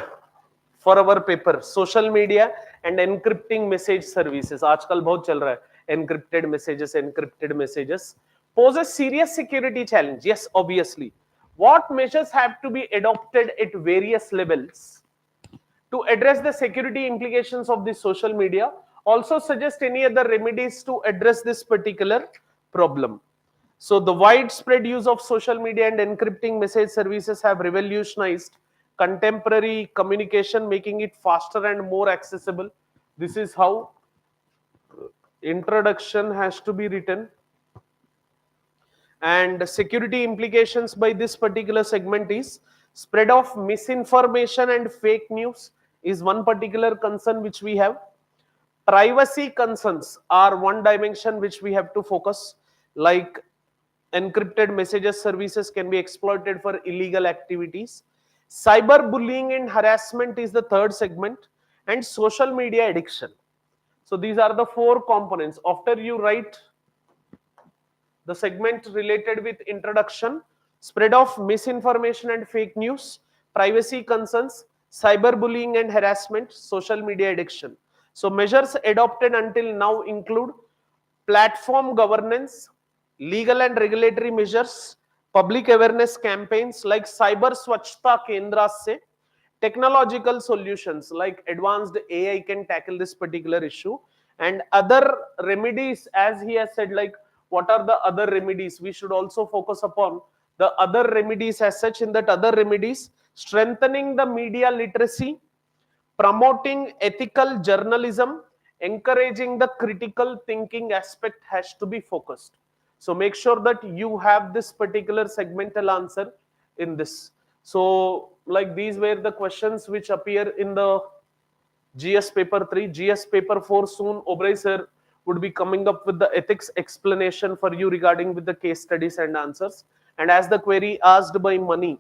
for our paper, social media and एनक्रिप्टिंग message services. आजकल बहुत चल रहा है encrypted messages pose a serious security challenge. Yes, obviously. What measures have to be adopted at various levels to address the security implications of the social media? Also suggest any other remedies to address this particular problem. So the widespread use of social media and encrypting message services have revolutionized contemporary communication, making it faster and more accessible. This is how introduction has to be written. And security implications by this particular segment is spread of misinformation and fake news is one particular concern which we have. Privacy concerns are one dimension which we have to focus, like encrypted messages services can be exploited for illegal activities. Cyberbullying and harassment is the third segment, and social media addiction. So these are the four components. After you write the segment related with introduction, spread of misinformation and fake news, privacy concerns, cyberbullying and harassment, social media addiction. So measures adopted until now include platform governance, legal and regulatory measures, public awareness campaigns like cyber swachhta kendras se, technological solutions like advanced AI can tackle this particular issue, and other remedies, as he has said, like what are the other remedies, we should also focus upon the other remedies as such. In that other remedies, strengthening the media literacy, promoting ethical journalism, encouraging the critical thinking aspect has to be focused. So make sure that you have this particular segmental answer in this. So like these were the questions which appear in the GS paper 3. GS paper 4 soon Oberoi sir would be coming up with the ethics explanation for you regarding with the case studies and answers. And as the query asked by Mani,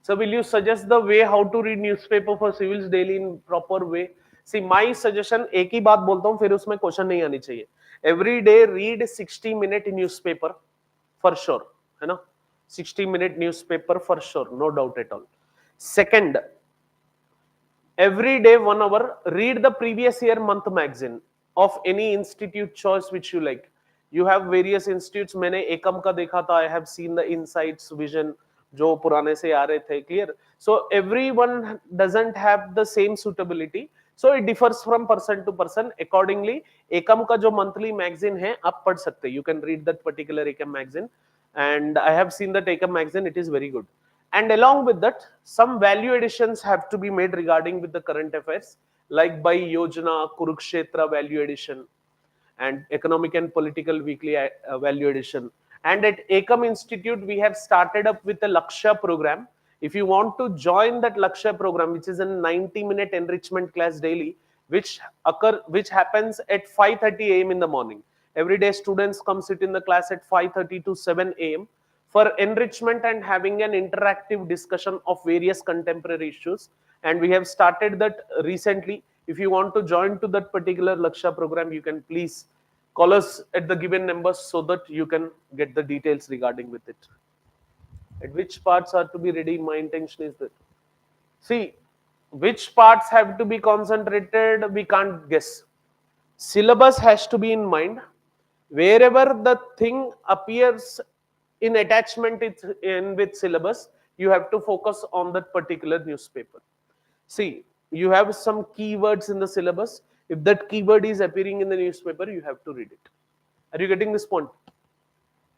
so will you suggest the way how to read newspaper for civils daily in proper way? See, my suggestion, एक ही बात बोलता हूँ, फिर उसमें question नहीं आनी चाहिए. Every day read 60-minute newspaper for sure, है ना? 60-minute newspaper for sure, no doubt at all. Second, every day 1 hour read the previous year month magazine of any institute choice which you like. You have various institutes. मैंने एकम का देखा था. I have seen the insights, vision जो पुराने से आ रहे थे. Clear? So everyone doesn't have the same suitability. So it differs from person to person. Accordingly, एकम का जो monthly magazine है आप पढ़ सकते. You can read that particular Ekam magazine, and I have seen that ekam magazine. It is very good. And along with that, some value additions have to be made regarding with the current affairs, like by Yojana, Kurukshetra value addition, and economic and political weekly value addition. And at Ekam Institute, we have started up with a Lakshya program. If you want to join that Lakshya program, which is a 90-minute enrichment class daily, which happens at 5:30 a.m. in the morning. Every day students come sit in the class at 5:30 to 7 a.m. for enrichment and having an interactive discussion of various contemporary issues. And we have started that recently. If you want to join to that particular Lakshya program, you can please call us at the given numbers so that you can get the details regarding with it. At which parts are to be ready, my intention is that. See, which parts have to be concentrated, we can't guess. Syllabus has to be in mind. Wherever the thing appears in attachment in with syllabus, you have to focus on that particular newspaper. See, you have some keywords in the syllabus. If that keyword is appearing in the newspaper, you have to read it. Are you getting this point?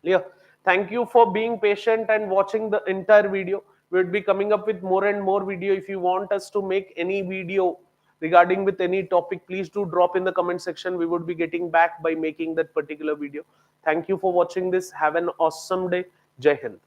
Yeah. Thank you for being patient and watching the entire video. We would be coming up with more and more video. If you want us to make any video regarding with any topic, please do drop in the comment section. We would be getting back by making that particular video. Thank you for watching this. Have an awesome day. Jai Hind.